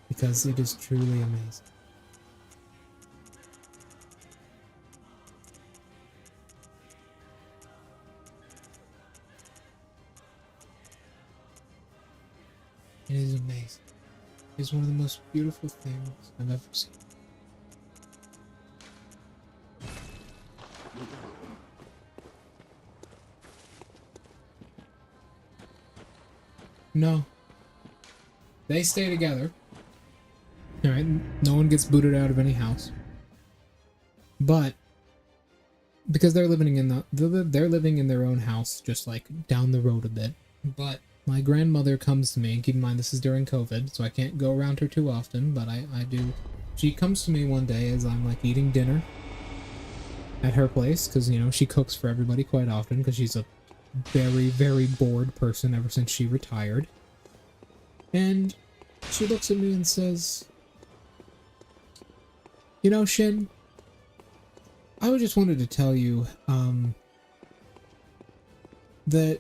Because it is truly amazing. It is amazing. It is one of the most beautiful things I've ever seen. No. They stay together. Alright, no one gets booted out of any house. But because they're living in their own house, just like down the road a bit. But my grandmother comes to me, and keep in mind this is during COVID, so I can't go around her too often, but I do. She comes to me one day as I'm like eating dinner at her place, because, you know, she cooks for everybody quite often, because she's a very, very bored person ever since she retired. And she looks at me and says, "You know, Shin, I just wanted to tell you, that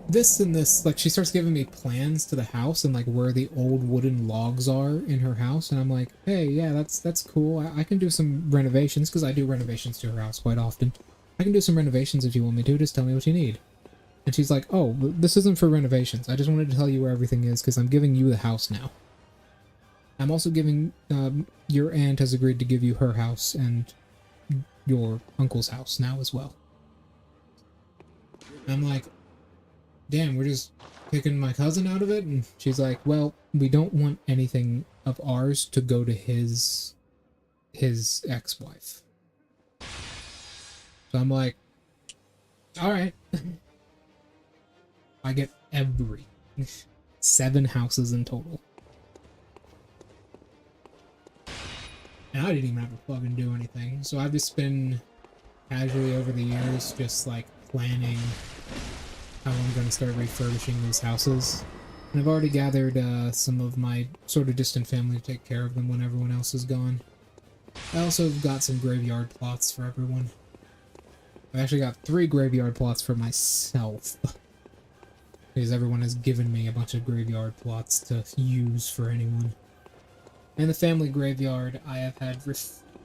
this and this," like, she starts giving me plans to the house and like where the old wooden logs are in her house, and I'm like, hey, yeah, that's cool. I can do some renovations, because I do renovations to her house quite often. I can do some renovations if you want me to, just tell me what you need. And she's like, oh, this isn't for renovations. I just wanted to tell you where everything is, because I'm giving you the house now. I'm also giving, your aunt has agreed to give you her house and your uncle's house now as well. And I'm like, damn, we're just picking my cousin out of it? And she's like, well, we don't want anything of ours to go to his ex-wife. So I'm like, alright. I get 7 houses in total. And I didn't even have to fucking do anything. So I've just been casually over the years, just like planning how I'm going to start refurbishing these houses. And I've already gathered some of my sort of distant family to take care of them when everyone else is gone. I also have got some graveyard plots for everyone. I've actually got 3 graveyard plots for myself. Because everyone has given me a bunch of graveyard plots to use for anyone. And the family graveyard I have had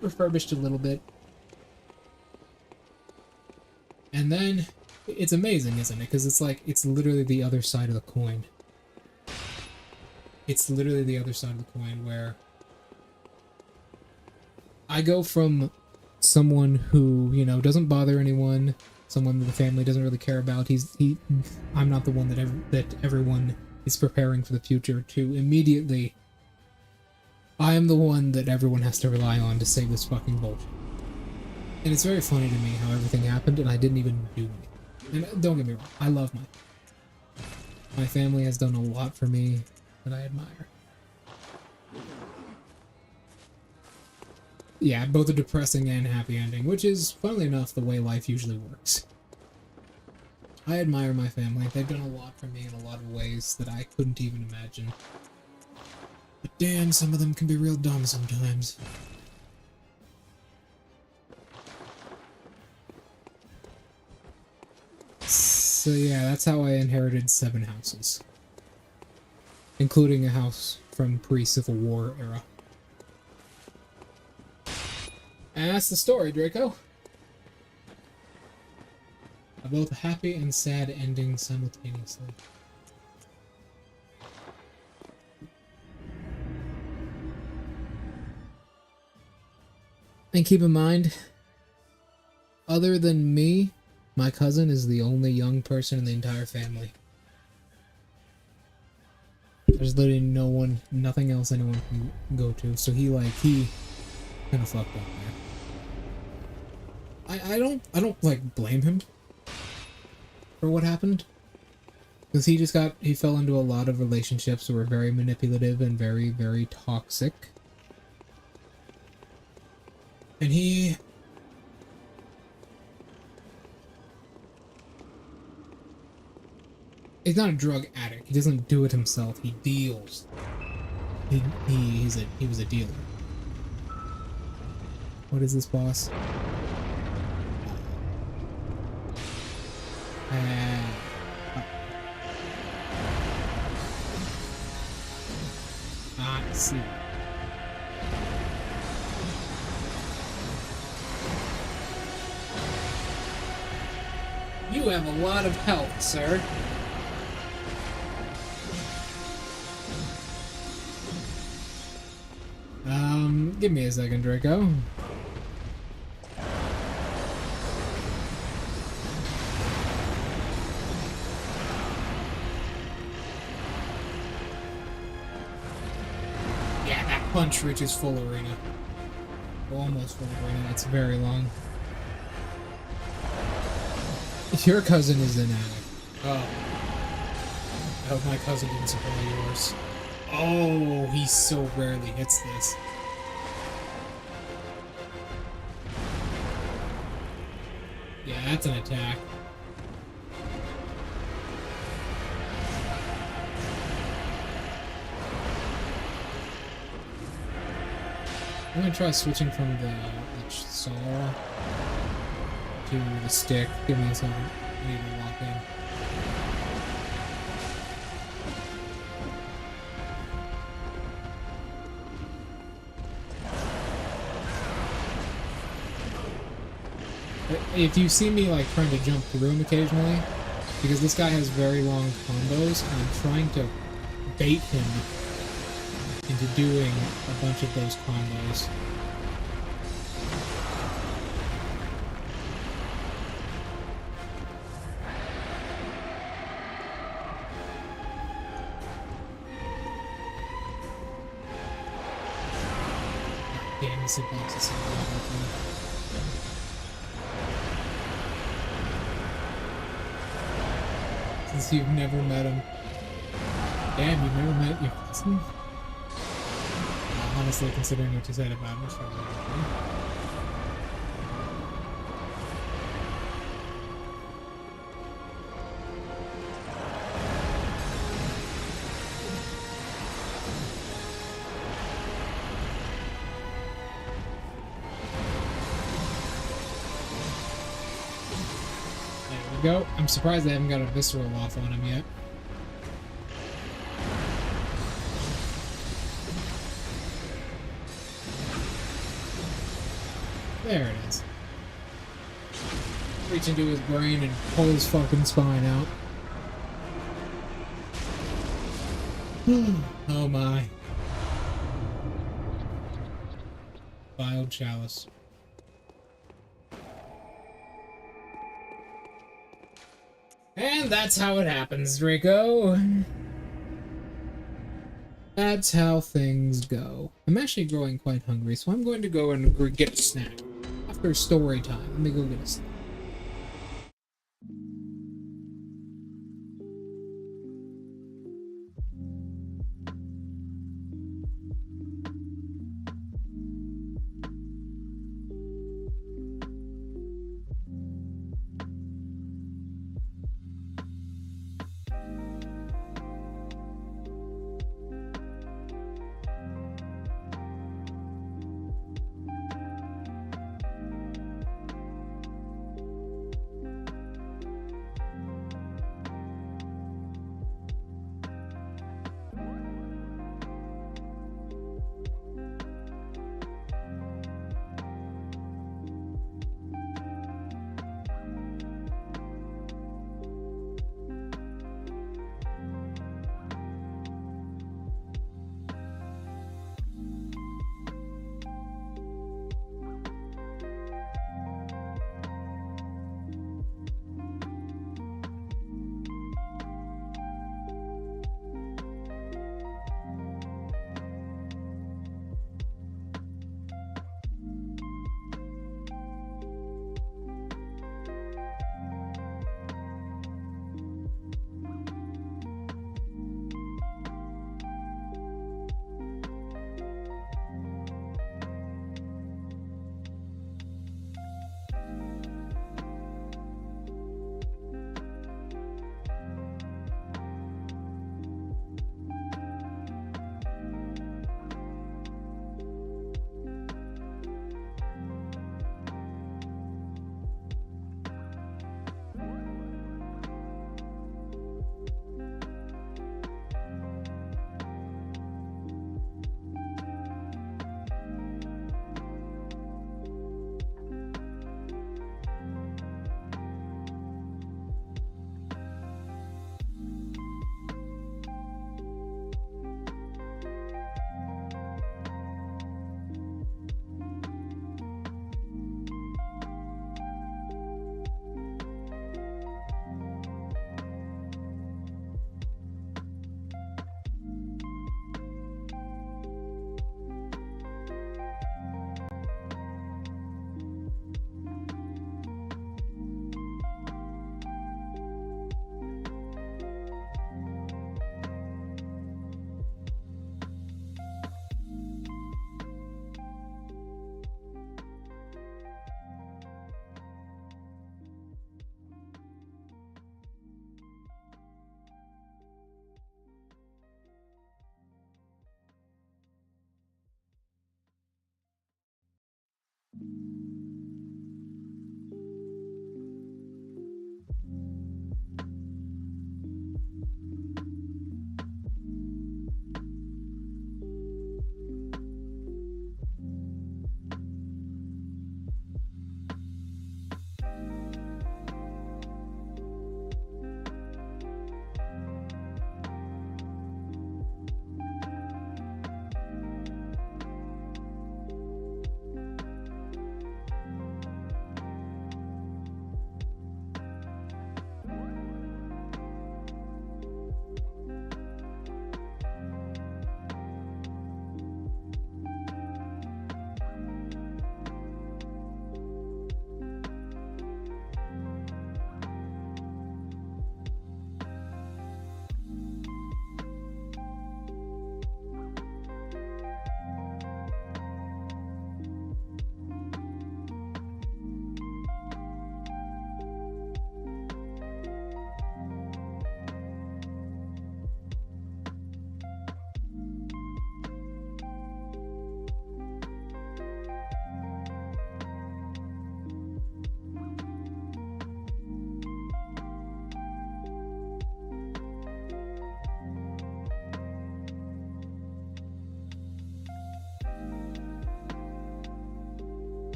refurbished a little bit. And then, it's amazing, isn't it? Because it's like, it's literally the other side of the coin. It's literally the other side of the coin where I go from someone who, you know, doesn't bother anyone, someone that the family doesn't really care about, I'm not the one that everyone is preparing for the future, to immediately, I am the one that everyone has to rely on to save this fucking bullshit. And it's very funny to me how everything happened and I didn't even do anything. And don't get me wrong, I love my family has done a lot for me that I admire. Yeah, both a depressing and happy ending, which is, funnily enough, the way life usually works. I admire my family. They've done a lot for me in a lot of ways that I couldn't even imagine. But damn, some of them can be real dumb sometimes. So yeah, that's how I inherited 7 houses. Including a house from pre-Civil War era. And that's the story, Draco. A both happy and sad ending simultaneously. And keep in mind, other than me, my cousin is the only young person in the entire family. There's literally no one, nothing else anyone can go to, so he kind of fucked up there. I don't like blame him for what happened, because he fell into a lot of relationships that were very manipulative and very, very toxic, and he's not a drug addict. He doesn't do it himself. He deals. He was a dealer. What is this, boss? I see. You have a lot of health, sir. Give me a second, Draco. Yeah, that punch reaches full arena. Almost full arena. It's very long. Your cousin is an addict. Oh. I hope my cousin didn't supply yours. Oh, he so rarely hits this. Yeah, that's an attack. I'm gonna try switching from the saw to the stick. Give me a second. I need to lock in. If you see me like trying to jump through him occasionally, because this guy has very long combos, and I'm trying to bait him into doing a bunch of those combos. Damn, this hitbox is so bad. Since you've never met him. Damn, you've never met your cousin? Honestly, considering what you said about him, it's probably okay. go. I'm surprised I haven't got a visceral off on him yet. There it is. Reach into his brain and pull his fucking spine out. Oh my. Filed chalice. And that's how it happens, Draco. That's how things go. I'm actually growing quite hungry, so I'm going to go and get a snack. After story time, let me go get a snack.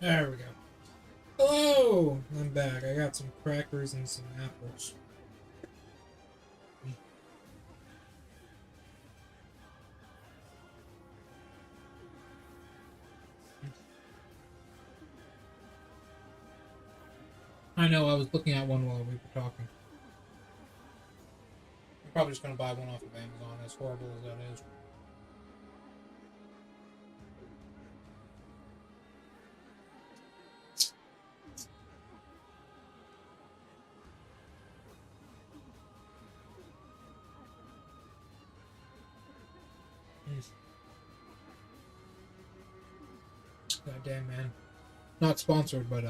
There we go. Hello! I'm back. I got some crackers and some apples. I know, I was looking at one while we were talking. I'm probably just going to buy one off of Amazon, as horrible as that is. God damn, man. Not sponsored, but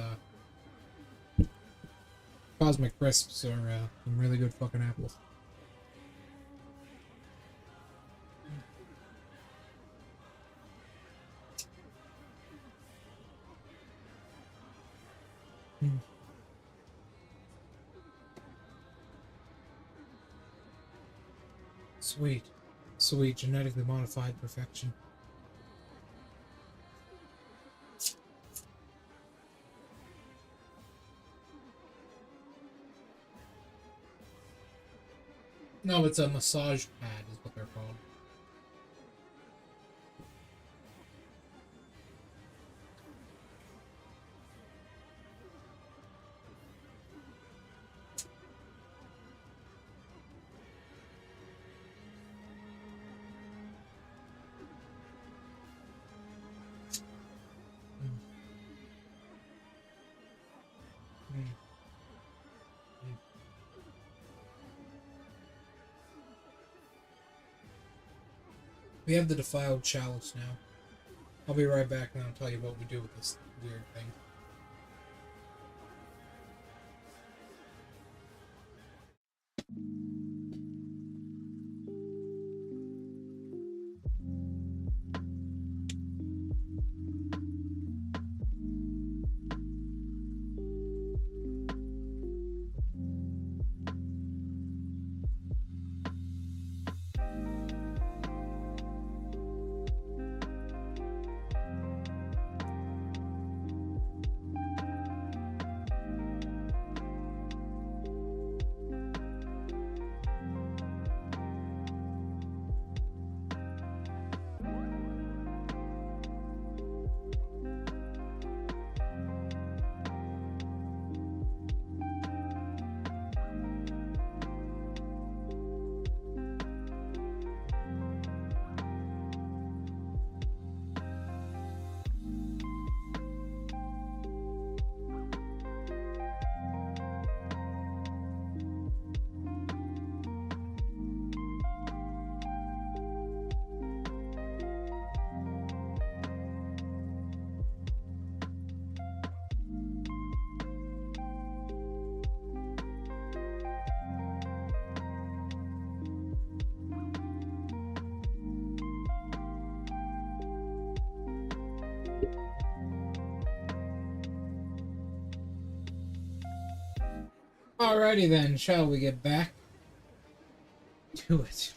Cosmic Crisps are some really good fucking apples. Sweet. Sweet, genetically modified perfection. No, it's a massage pad is what they're called. We have the defiled chalice now. I'll be right back and I'll tell you what we do with this weird thing. Alrighty then, shall we get back to it?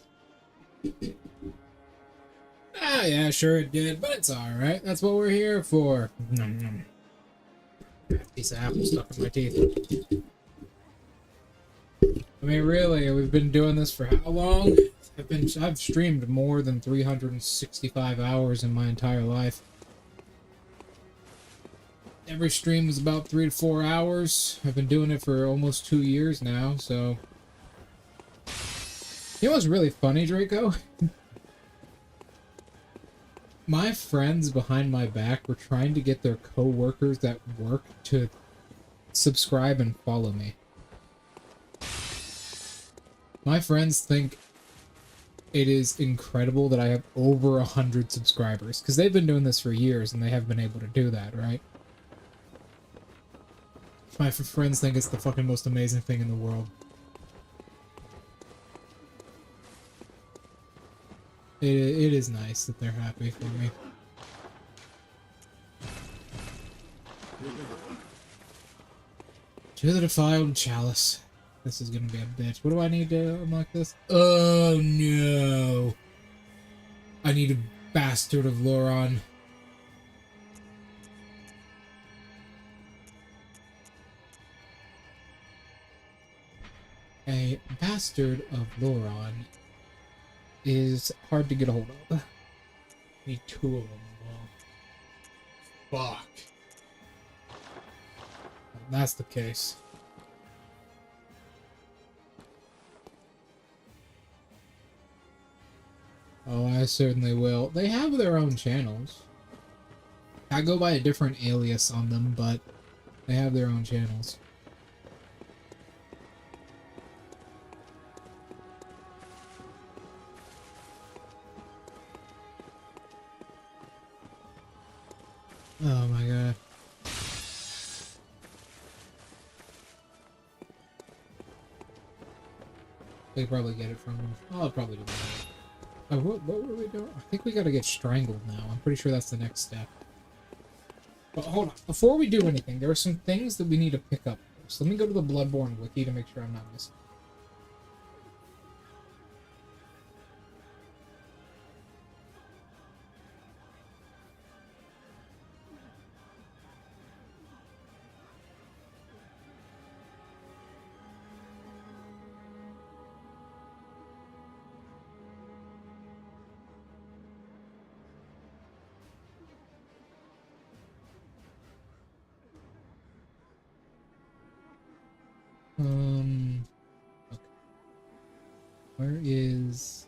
Ah, yeah, sure it did, but it's alright. That's what we're here for. Nom, nom. Piece of apple stuck in my teeth. I mean, really, we've been doing this for how long? I've streamed more than 365 hours in my entire life. Every stream is about 3 to 4 hours. I've been doing it for almost 2 years now, so... You know what's really funny, Draco? My friends behind my back were trying to get their co-workers at work to subscribe and follow me. My friends think it is incredible that I have over 100 subscribers, because they've been doing this for years and they have been able to do that, right? My friends think it's the fucking most amazing thing in the world. It is nice that they're happy for me. To the defiled chalice. This is gonna be a bitch. What do I need to unlock this? Oh no! I need a bastard of Loron. my bastard of Loron is hard to get a hold of. Need 2 of them. Well, fuck. Well, that's the case. Oh, I certainly will. They have their own channels. I go by a different alias on them, but they have their own channels. Oh my god. They probably get it from them. I'll probably do that. Oh, what were we doing? I think we gotta get strangled now. I'm pretty sure that's the next step. But hold on. Before we do anything, there are some things that we need to pick up first. Let me go to the Bloodborne wiki to make sure I'm not missing. Okay. Where is...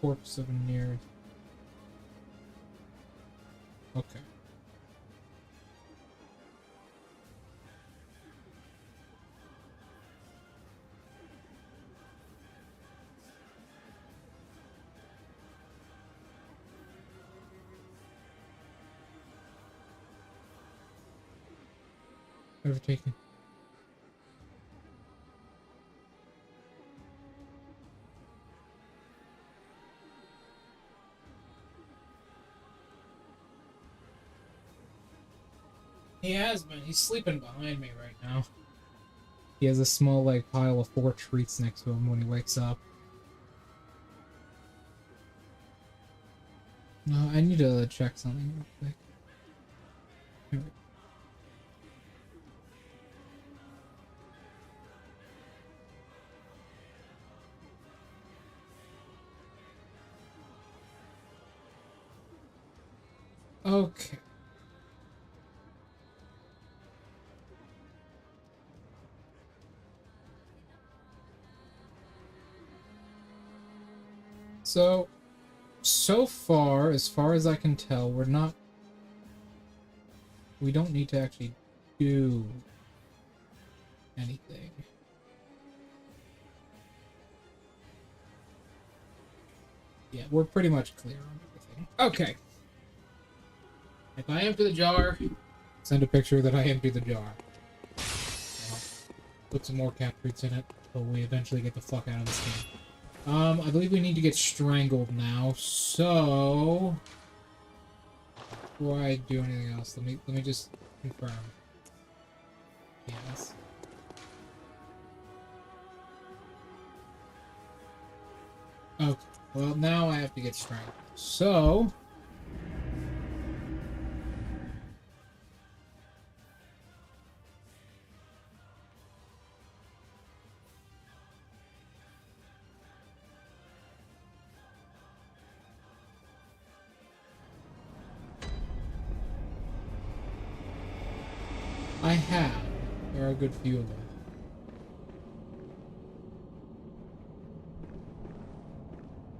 corpse of a near... Okay. Overtaken. He has been. He's sleeping behind me right now. He has a small, like, pile of 4 treats next to him when he wakes up. No, I need to check something real quick. Here we go. Okay. So far as I can tell, we don't need to actually do anything. Yeah, we're pretty much clear on everything. Okay. If I empty the jar, send a picture that I empty the jar. I'll put some more cat treats in it until we eventually get the fuck out of this game. I believe we need to get strangled now, so... Before I do anything else, let me just confirm. Yes. Okay, well now I have to get strangled. So... I have. There are a good few of them.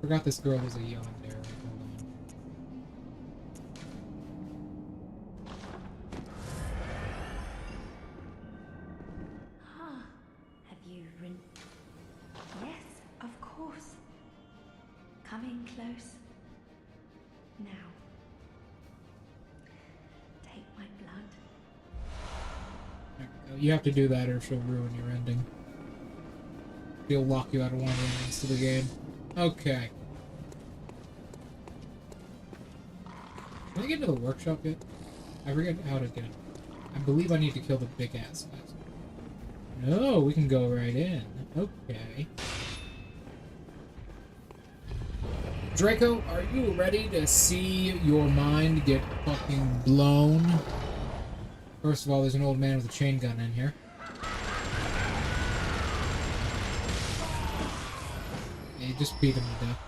Forgot this girl was a young there. Hold on. Ah, have you rin? Yes, of course. Coming close. Now. Take my blood. There we go. You have to do that or she'll ruin your ending. She'll lock you out of one of the endings to the game. Okay. Can I get to the workshop yet? I forget how to get it. I believe I need to kill the big ass guys. No, we can go right in. Okay. Draco, are you ready to see your mind get fucking blown? First of all, there's an old man with a chain gun in here. Yeah, you just beat him to death.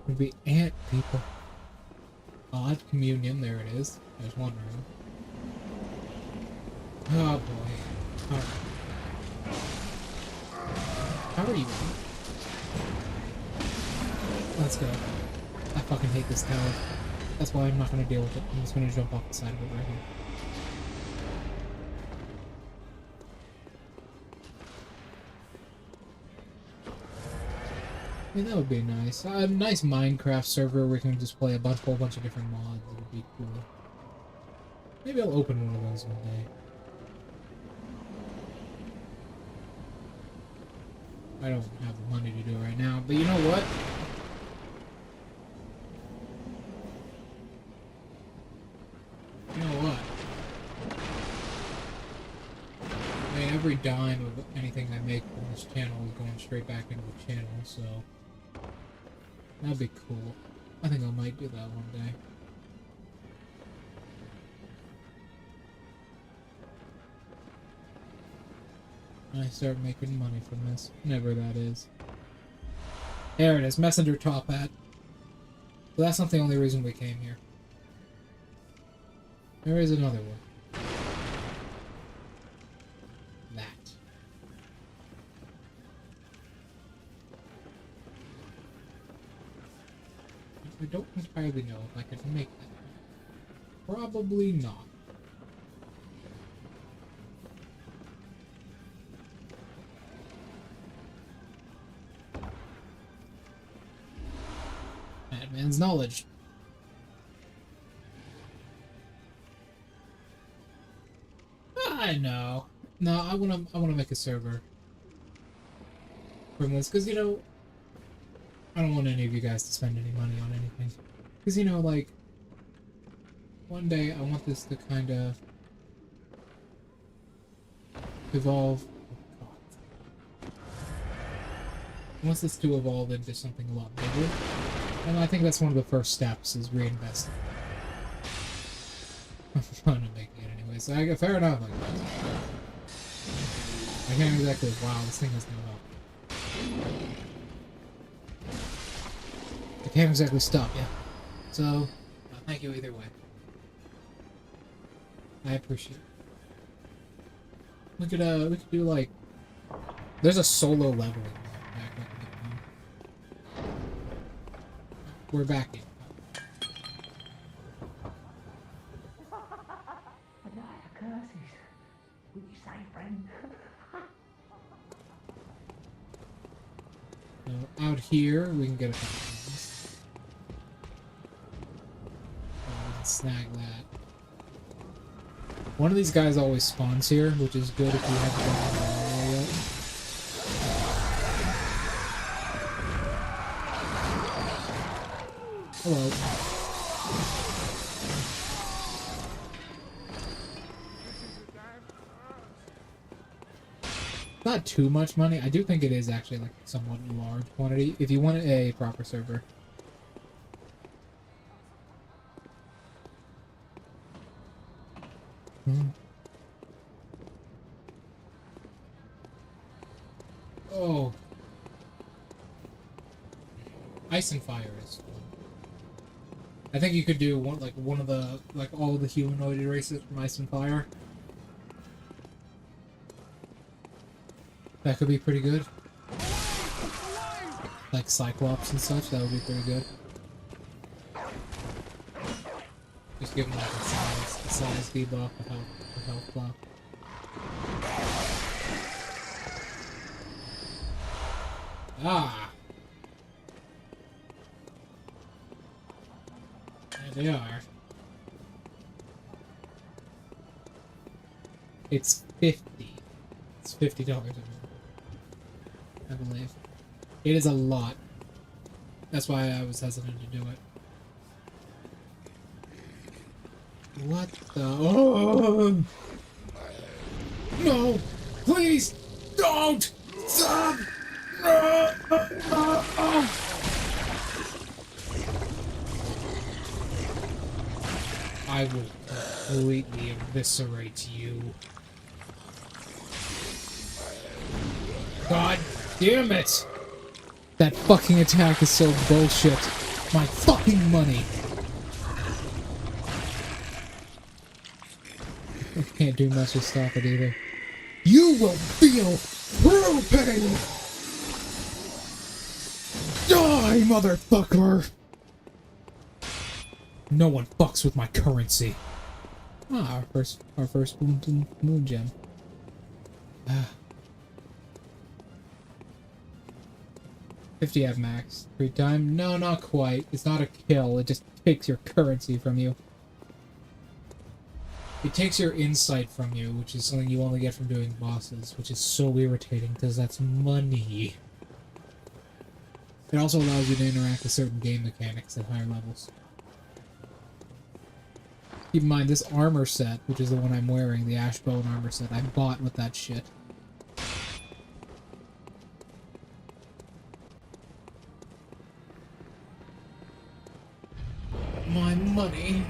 Would be ant people. Odd communion, there it is. There's one room. Oh boy. Alright. How are you? Let's go. I fucking hate this tower. That's why I'm not gonna deal with it. I'm just gonna jump off the side of it right here. I mean, that would be nice. A nice Minecraft server where we can just play a whole bunch of different mods. It would be cool. Maybe I'll open one of those one day. I don't have the money to do it right now, but you know what? You know what? I mean, every dime of anything I make on this channel is going straight back into the channel, so that'd be cool. I think I might do that one day. I start making money from this, whenever that is. There it is, messenger top hat. But that's not the only reason we came here. There is another one. That. I don't entirely know if I could make that. Probably not. Madman's knowledge. I know. No, I wanna make a server from this, because, you know, I don't want any of you guys to spend any money on anything. Because, you know, like, one day I want this to kind of evolve. Oh, God. I want this to evolve into something a lot bigger. And I think that's one of the first steps, is reinvesting. I'm trying to make it anyway, so fair enough, I guess. I can't exactly, wow, this thing has no help. I can't exactly stop you. So, thank you either way. I appreciate it. We could do like, there's a solo leveling back up. We're back in. What you say, friend? Out here, we can get a couple things. We can snag that. One of these guys always spawns here, which is good if you haven't done the area yet. Hello. Not too much money. I do think it is actually like somewhat large quantity if you want a proper server. Oh. Ice and fire is fun. I think you could do one of the all the humanoid races from Ice and Fire. That could be pretty good. Like Cyclops and such, that would be pretty good. Just give them like a size debuff, a health buff. Ah! There they are. It's 50. It's $50 I believe. It is a lot. That's why I was hesitant to do it. What the? Oh! No! Please! Don't! Stop! I will completely eviscerate you. God damn it! That fucking attack is so bullshit. My fucking money! I can't do much to stop it either. You will feel true pain! Die, motherfucker! No one fucks with my currency. Ah, our first moon gem. Ah. 50 at max. Free time? No, not quite. It's not a kill. It just takes your currency from you. It takes your insight from you, which is something you only get from doing bosses, which is so irritating because that's money. It also allows you to interact with certain game mechanics at higher levels. Keep in mind, this armor set, which is the one I'm wearing, the Ashbone armor set, I bought with that shit. My money.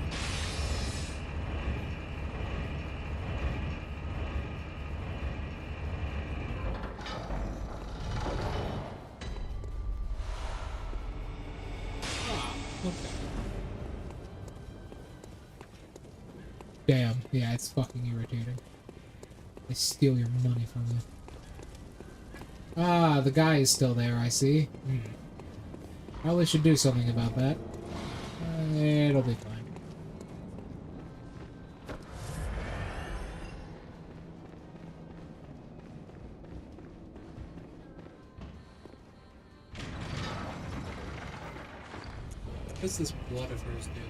Okay. Damn, yeah, it's fucking irritating. They steal your money from you. Ah, the guy is still there, I see. Probably should do something about that. It'll be fine. What does this blood of hers do?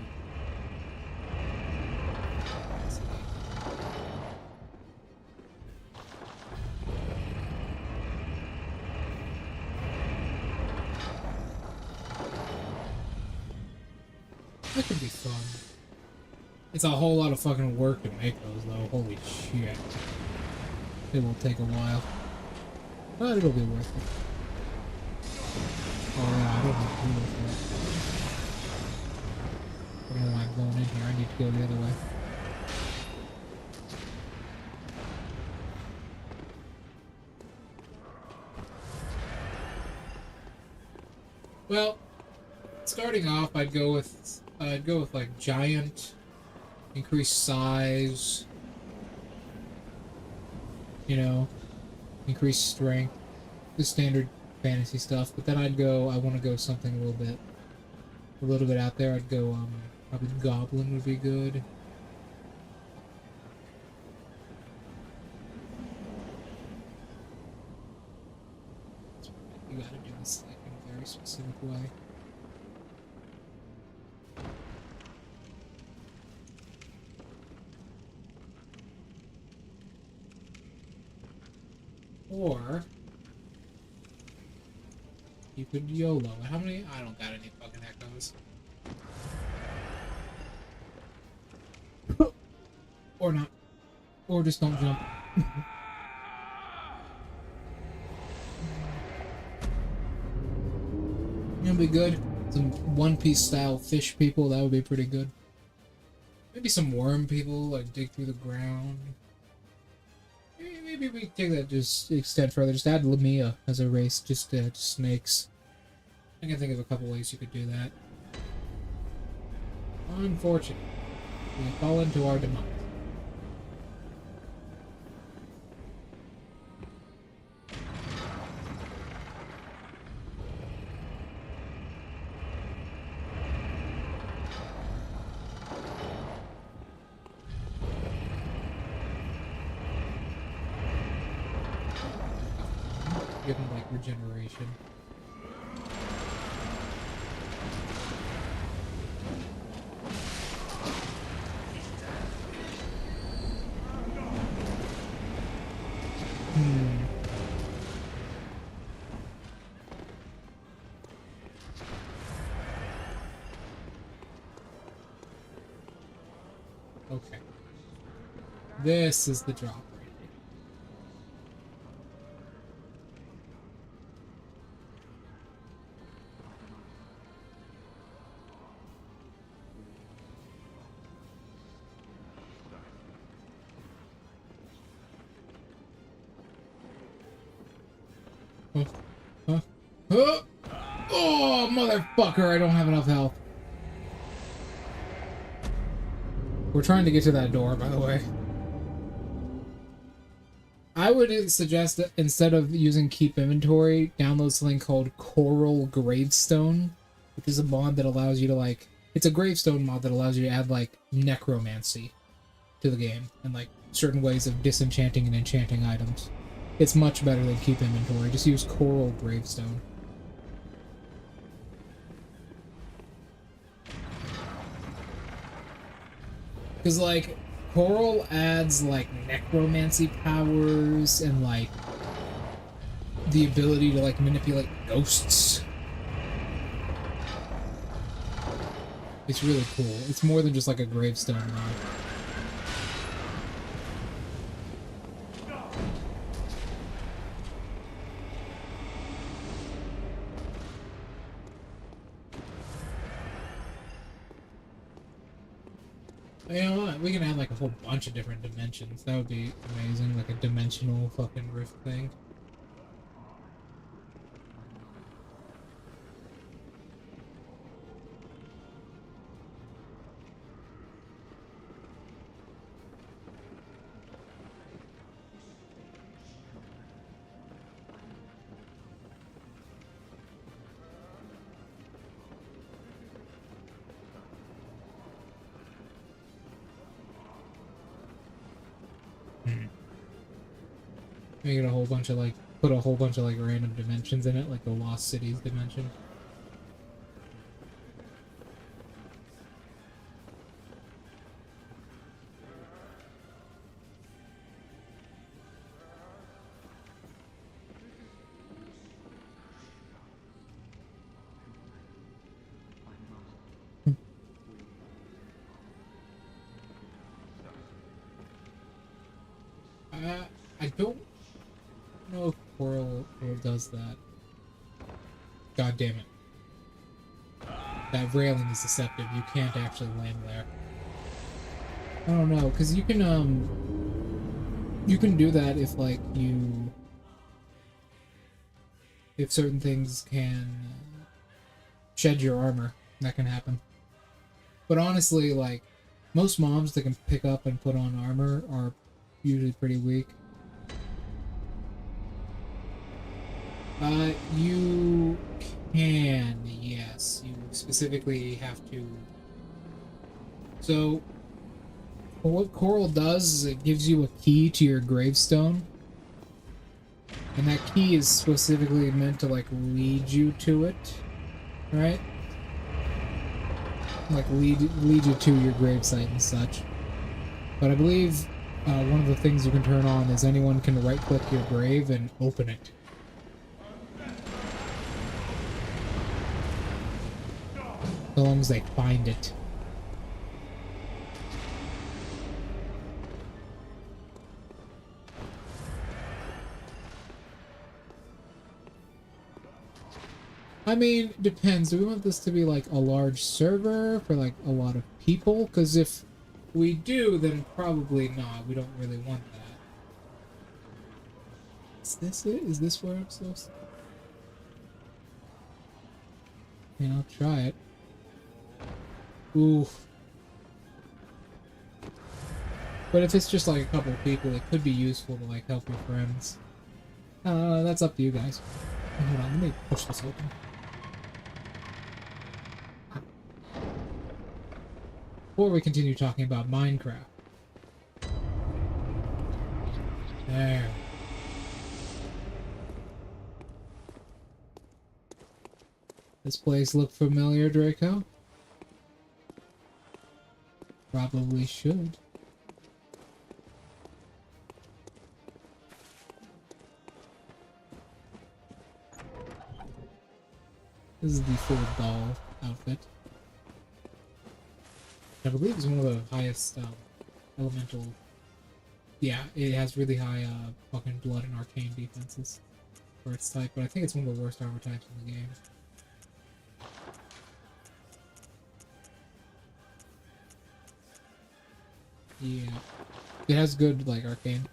That could be fun. It's a whole lot of fucking work to make those, though. Holy shit. It will take a while. But it'll be worth it. Oh yeah, I don't have to do with that. I don't know why I'm going in here. I need to go the other way. Well, starting off, I'd go with like giant, increased size, you know, increased strength, the standard fantasy stuff. But then I want to go something a little bit out there. I'd go probably goblin would be good. You gotta do this like in a very specific way. Or you could YOLO. How many? I don't got any fucking echoes. Or not. Or just don't jump. It'll be good. Some One Piece style fish people, that would be pretty good. Maybe some worm people, like dig through the ground. Maybe we take that just extend further. Just add Lamia as a race, just snakes. I can think of a couple ways you could do that. Unfortunately, we fall into our demise. Give them like regeneration. Okay. Okay. This is the drop right here. Huh? Huh? Oh, motherfucker, I don't have enough health. We're trying to get to that door, by the way. I would suggest that instead of using Keep Inventory, download something called Coral Gravestone, which is a mod that allows you to, like... It's a gravestone mod that allows you to add, like, necromancy to the game, and, like, certain ways of disenchanting and enchanting items. It's much better than Keep Inventory. Just use Coral Gravestone. Because, like, Coral adds, like, necromancy powers and, like, the ability to, like, manipulate ghosts. It's really cool. It's more than just, like, a gravestone mod. You know what? We can add like a whole bunch of different dimensions. That would be amazing, like a dimensional fucking rift thing. Make it a whole bunch of like, put a whole bunch of like random dimensions in it, like the Lost Cities dimension. I don't know if Coral does that. God damn it. That railing is deceptive. You can't actually land there. I don't know, because you can do that if, like, if certain things can shed your armor. That can happen. But honestly, like, most mobs that can pick up and put on armor are usually pretty weak. You can, yes. You specifically have to... So, what Coral does is it gives you a key to your gravestone. And that key is specifically meant to, like, lead you to it. Right? Like, lead you to your gravesite and such. But I believe one of the things you can turn on is anyone can right-click your grave and open it. So long as they find it. I mean, depends. Do we want this to be like a large server for like a lot of people? Because if we do, then probably not. We don't really want that. Is this it? Is this where I'm supposed to? Yeah, I'll try it. Oof. But if it's just like a couple of people, it could be useful to like help your friends. That's up to you guys. Hold on, let me push this open. Before we continue talking about Minecraft. There. This place look familiar, Draco? Probably should. This is the full doll outfit. I believe it's one of the highest elemental. Yeah, it has really high fucking blood and arcane defenses for its type, but I think it's one of the worst armor types in the game. Yeah, it has good like arcane.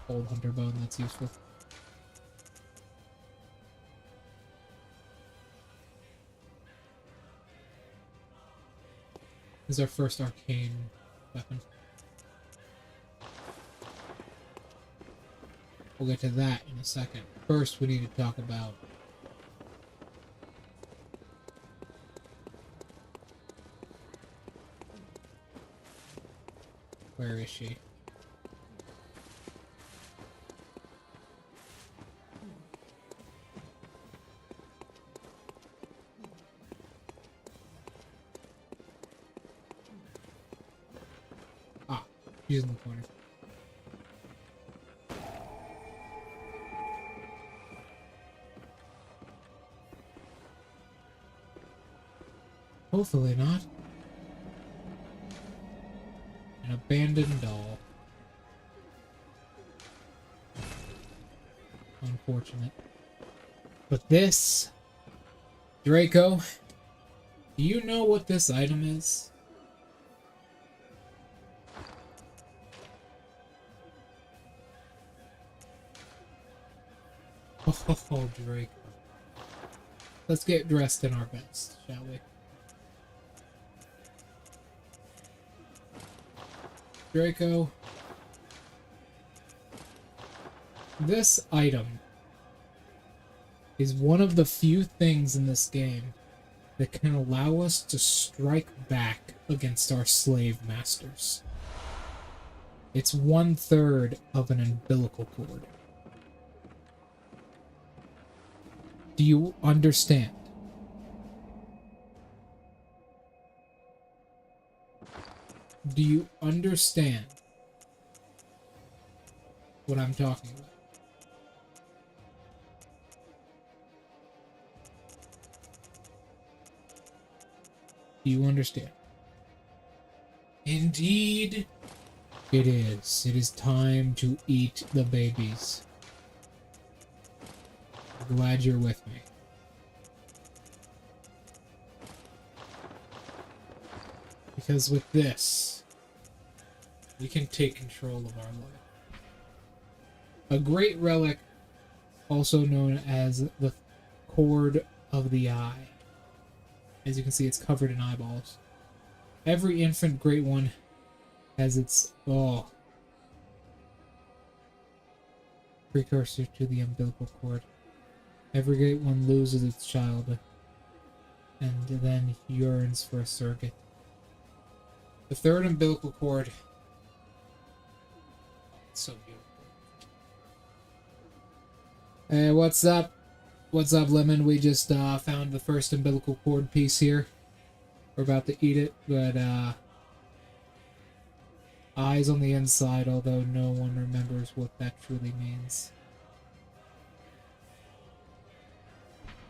Old hunter bone, that's useful. This is our first arcane weapon. We'll get to that in a second. First, we need to talk about where is she? Ah, she's in the corner. Hopefully not. An abandoned doll. Unfortunate. But this, Draco, do you know what this item is? Oh, Draco. Let's get dressed in our best, shall we? Draco, this item is one of the few things in this game that can allow us to strike back against our slave masters. It's 1/3 of an umbilical cord. Do you understand? Do you understand what I'm talking about? Do you understand? Indeed, it is. It is time to eat the babies. I'm glad you're with me. Because with this, we can take control of our life. A great relic, also known as the Cord of the Eye. As you can see, it's covered in eyeballs. Every infant great one has its precursor to the umbilical cord. Every great one loses its child, and then yearns for a surrogate. The third umbilical cord. It's so beautiful. Hey, what's up? What's up, Lemon? We just found the first umbilical cord piece here. We're about to eat it, but eyes on the inside, although no one remembers what that truly means.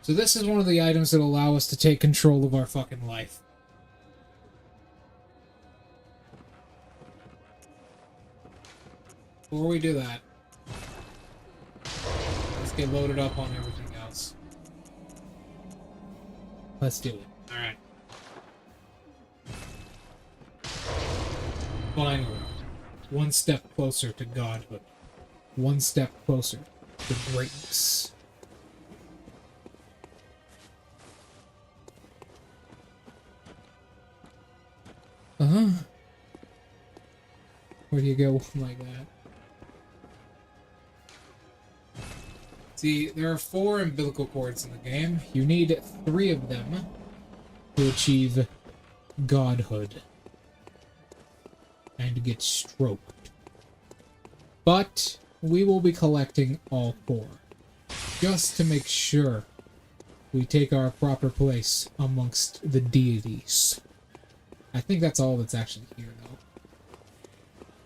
So this is one of the items that allow us to take control of our fucking life. Before we do that, let's get loaded up on everything else. Let's do it. Alright. Finally, one step closer to godhood. One step closer to greatness. Where do you go like that? See, there are 4 umbilical cords in the game. You need 3 of them to achieve godhood and get stroked. But we will be collecting all 4. just to make sure we take our proper place amongst the deities. I think that's all that's actually here, though.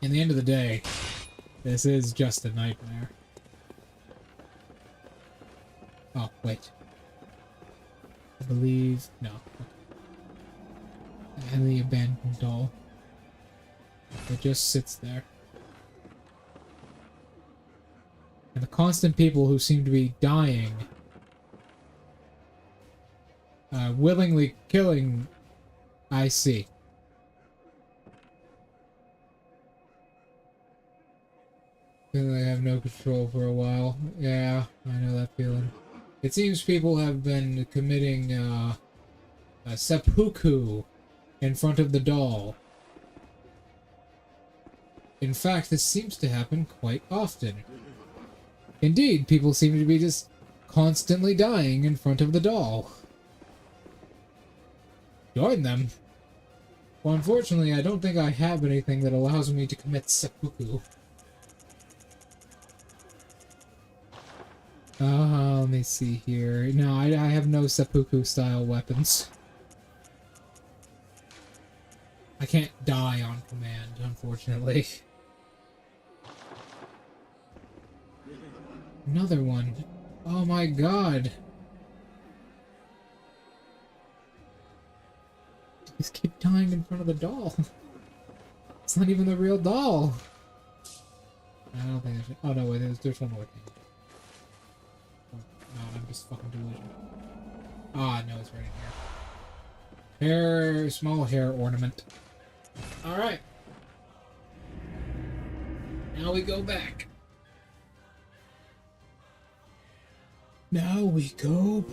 In the end of the day, this is just a nightmare. Oh, wait. I believe... no. And the abandoned doll. It just sits there. And the constant people who seem to be dying... willingly killing... I see. Feel like I have no control for a while. Yeah, I know that feeling. It seems people have been committing, seppuku in front of the doll. In fact, this seems to happen quite often. Indeed, people seem to be just constantly dying in front of the doll. Join them. Well, unfortunately, I don't think I have anything that allows me to commit seppuku. Let me see here. No, I have no seppuku-style weapons. I can't die on command, unfortunately. Another one. Oh my god. Just keep dying in front of the doll. It's not even the real doll. I don't think I should... oh no, wait, there's one more thing. No, I'm just fucking delusional. Ah, no, it's right in here. Hair, small hair ornament. Alright. Now we go back. Now we go...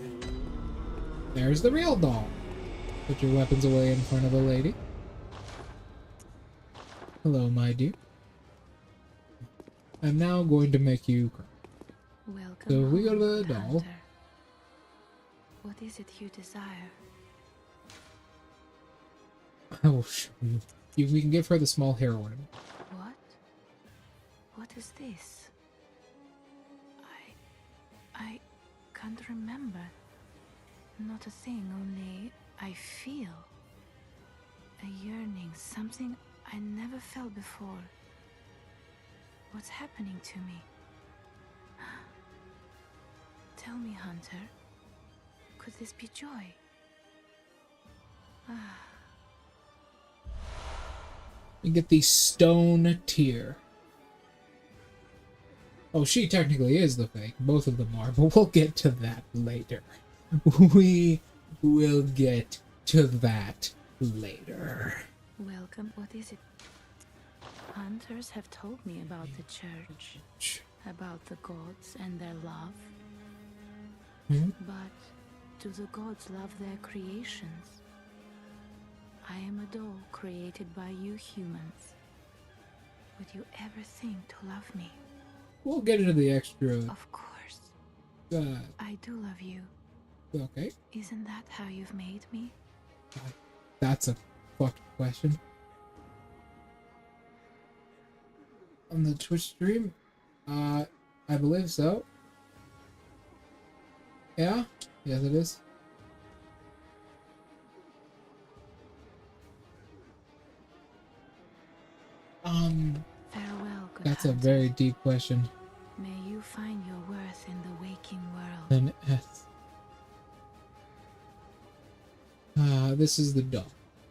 there's the real doll. Put your weapons away in front of the lady. Hello, my dear. I'm now going to make you cry. Welcome So if we go to home, the doll. Hunter. What is it you desire? I will show you. We can give her the small hair ornament. What? What is this? I can't remember. Not a thing, only I feel a yearning, something I never felt before. What's happening to me? Tell me, Hunter. Could this be joy? We get the stone tear. Oh, she technically is the fake. Both of them are, but we'll get to that later. We will get to that later. Welcome. What is it? Hunters have told me about the church, about the gods and their love. But do the gods love their creations? I am a doll created by you humans. Would you ever think to love me? We'll get into the extra. Of course. I do love you. Okay. Isn't that how you've made me? That's a fucked question. On the Twitch stream? I believe so. Yeah? Yes, it is. Farewell, good That's a hunters. very deep question. May you find your worth in the waking world. An S. This is the doll.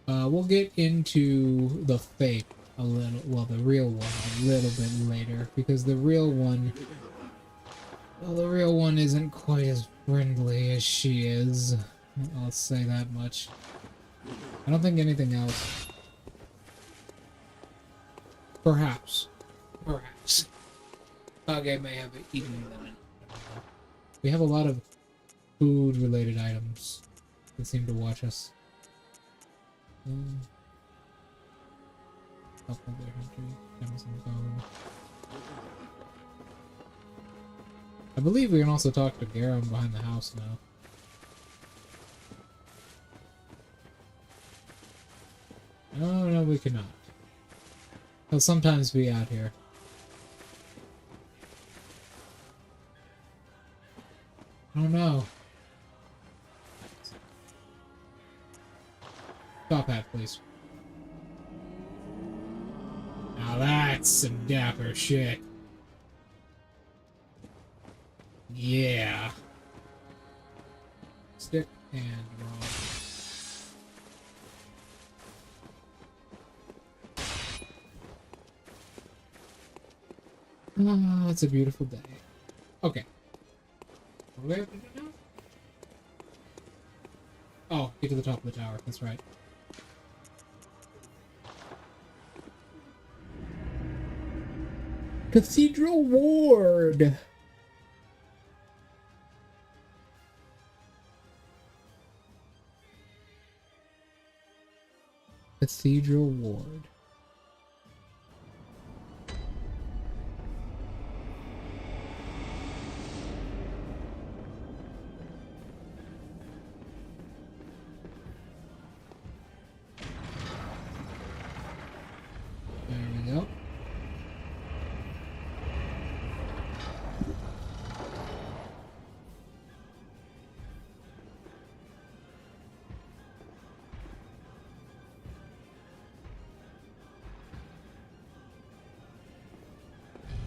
We'll get into the fake a little, well, the real one a little bit later, because the real one, well, the real one isn't quite as friendly as she is. I'll say that much. I don't think anything else. Perhaps. Perhaps. Kage may have eaten them. We have a lot of food-related items that seem to watch us. I believe we can also talk to Garam behind the house now. Oh, no, we cannot. He'll sometimes be out here. I don't know. Top hat, please. Now that's some dapper shit. Yeah. Stick and roll. Oh, it's a beautiful day. Okay. What do we have to do now? Oh, get to the top of the tower. That's right. Cathedral Ward! Cathedral Ward. There we go.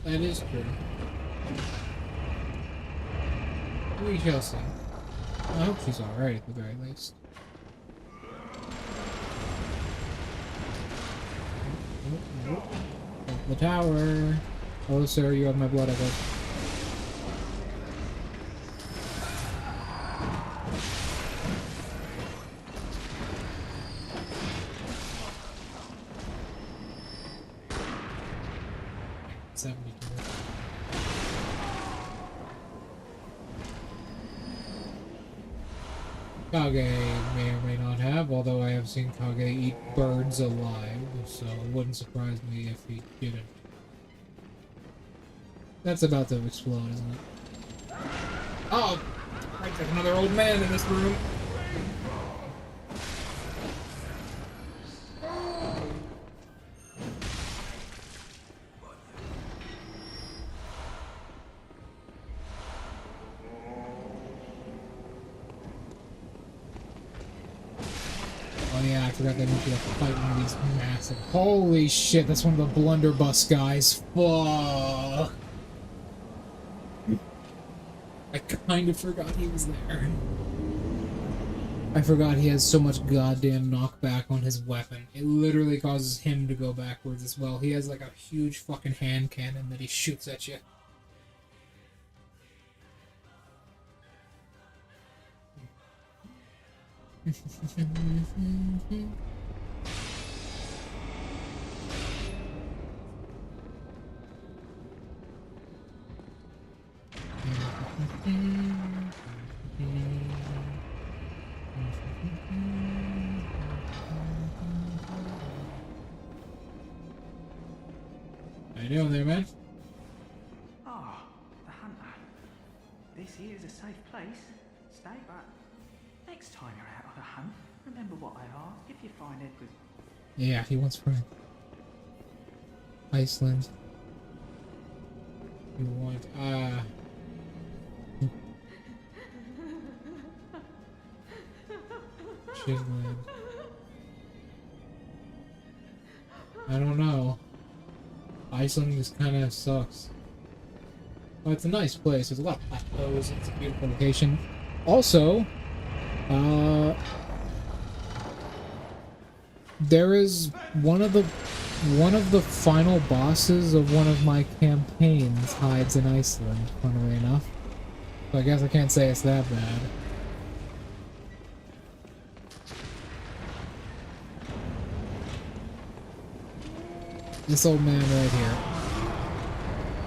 That is true. We shall see. I hope she's alright at the very least. Up the tower. Oh, sir, you have my blood echoes. Kage may or may not have, although I have seen Kage eat birds alive, so it wouldn't surprise me if he didn't. That's about to explode, isn't it? Oh! Right, there's another old man in this room. Oh yeah, I forgot that means you have to fight one of these massive... Holy shit, that's one of the blunderbuss guys. Fuck! I kind of forgot he was there. I forgot he has so much goddamn knockback on his weapon. It literally causes him to go backwards as well. He has like a huge fucking hand cannon that he shoots at you. How you doing there, man? Ah, the hunter. This here is a safe place. Stay back. Next time you're out on a hunt, remember what I asked. If you find Edward... Yeah, he wants from Iceland. You want, Chidland. I don't know. Iceland just kind of sucks. But it's a nice place. There's a lot of plateaus. It's a beautiful location. Also, there is one of the final bosses of one of my campaigns hides in Iceland, funnily enough. So I guess I can't say it's that bad. This old man right here.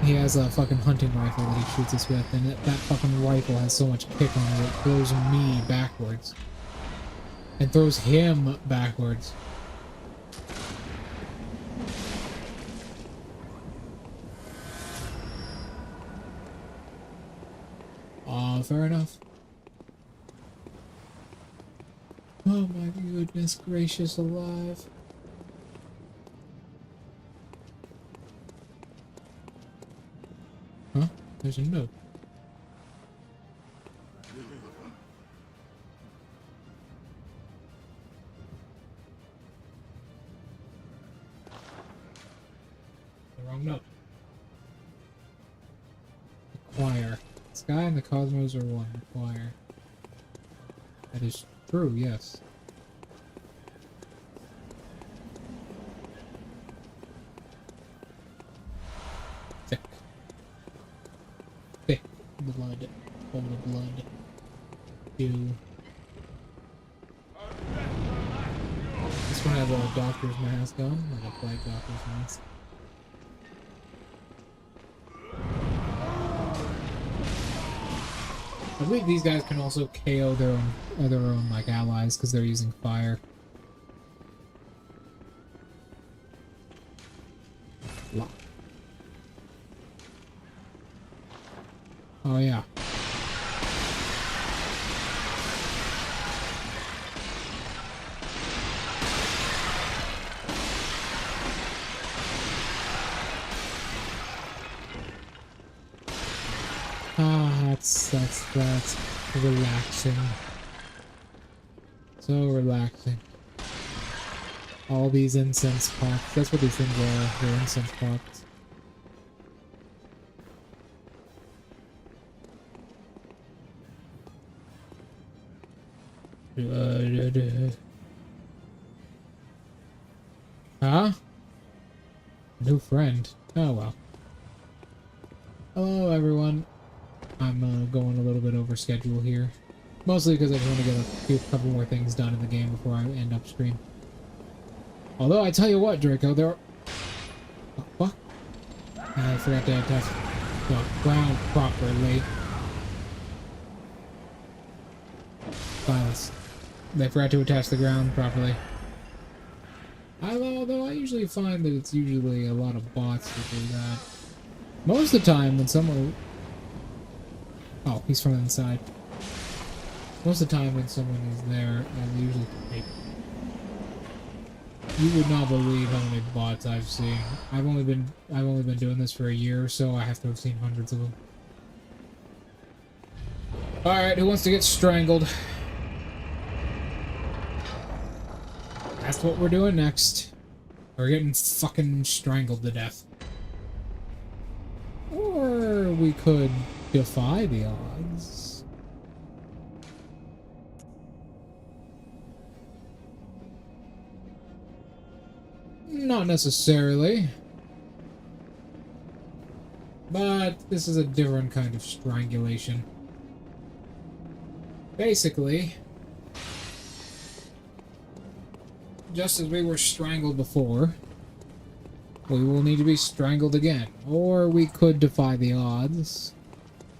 He has a fucking hunting rifle that he shoots us with, and that fucking rifle has so much kick on it, it throws me backwards. And throws him backwards. Fair enough. Oh my goodness gracious alive. Huh? There's a note. the wrong note. Acquire. The sky and the cosmos are one. Acquire. That is true, yes. Thick. Thick blood. Full of blood. Ew. This one has a doctor's mask on, like a black doctor's mask. I believe these guys can also KO their own like allies because they're using fire. Lock. Oh yeah. That's relaxing. So relaxing. All these incense pots. That's what these things are. They're incense pots. Huh? New friend. Oh well. Hello everyone. I'm going a little bit over schedule here. Mostly because I just want to get a couple more things done in the game before I end up stream. Although I tell you what, Draco, there are... What? I forgot to attach the ground properly. Violence. They forgot to attach the ground properly. Although I usually find that it's usually a lot of bots that do that. Most of the time when someone... Oh, he's from inside. Most of the time when someone is there, they usually take... You would not believe how many bots I've seen. I've only been doing this for a year or so. I have to have seen hundreds of them. Alright, who wants to get strangled? That's what we're doing next. We're getting fucking strangled to death. Or we could defy the odds. Not necessarily. But this is a different kind of strangulation. Basically, just as we were strangled before, we will need to be strangled again. Or we could defy the odds,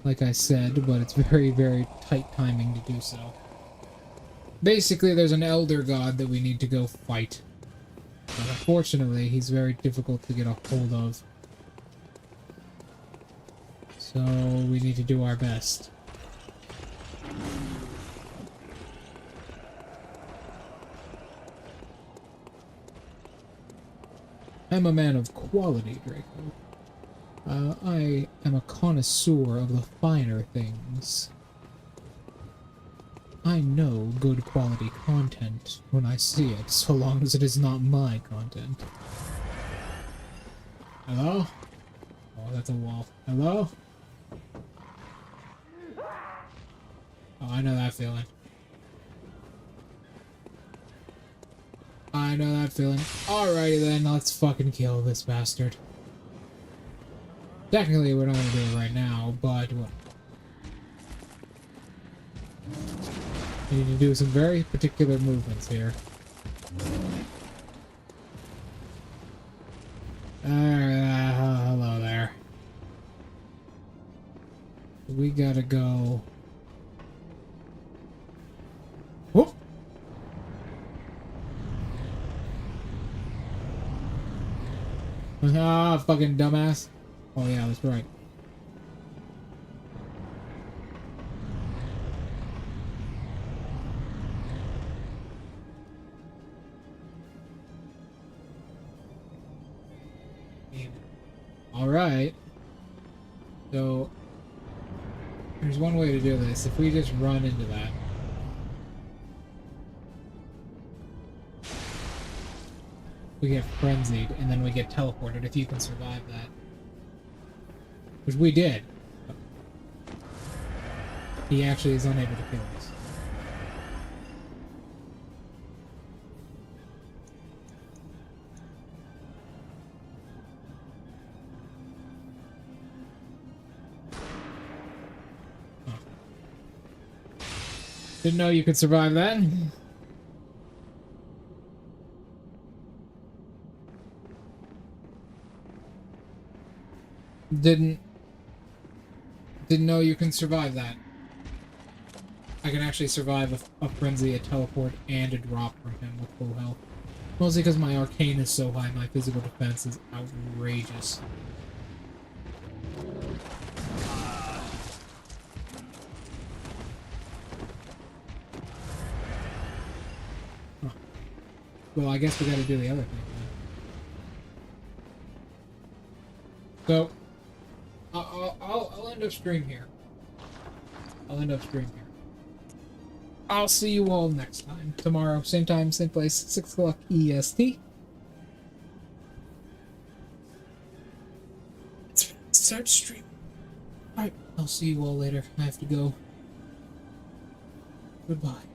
like I said, but it's very, very tight timing to do so. Basically, there's an elder god that we need to go fight. But unfortunately, he's very difficult to get a hold of. So, we need to do our best. I'm a man of quality, Draco. I am a connoisseur of the finer things. I know good quality content when I see it, so long as it is not my content. Hello? Oh, that's a wall. Hello? Oh, I know that feeling. I know that feeling. Alrighty then, let's fucking kill this bastard. Technically, we're not gonna do it right now, but what? We need to do some very particular movements here. Hello there. We gotta go. Whoop! Ah, fucking dumbass. Oh yeah, that's right. Alright. So, there's one way to do this. If we just run into that. we get frenzied, and then we get teleported, if you can survive that. Which we did. He actually is unable to kill us. Didn't know you could survive that. Didn't know you can survive that. I can actually survive a frenzy, a teleport, and a drop from him with full health. Mostly because my arcane is so high, my physical defense is outrageous. Huh. Well, I guess we gotta do the other thing then. So, I'll end up stream here. I'll see you all next time. Tomorrow, same time, same place, 6 o'clock EST. Start stream. Alright, I'll see you all later. I have to go. Goodbye.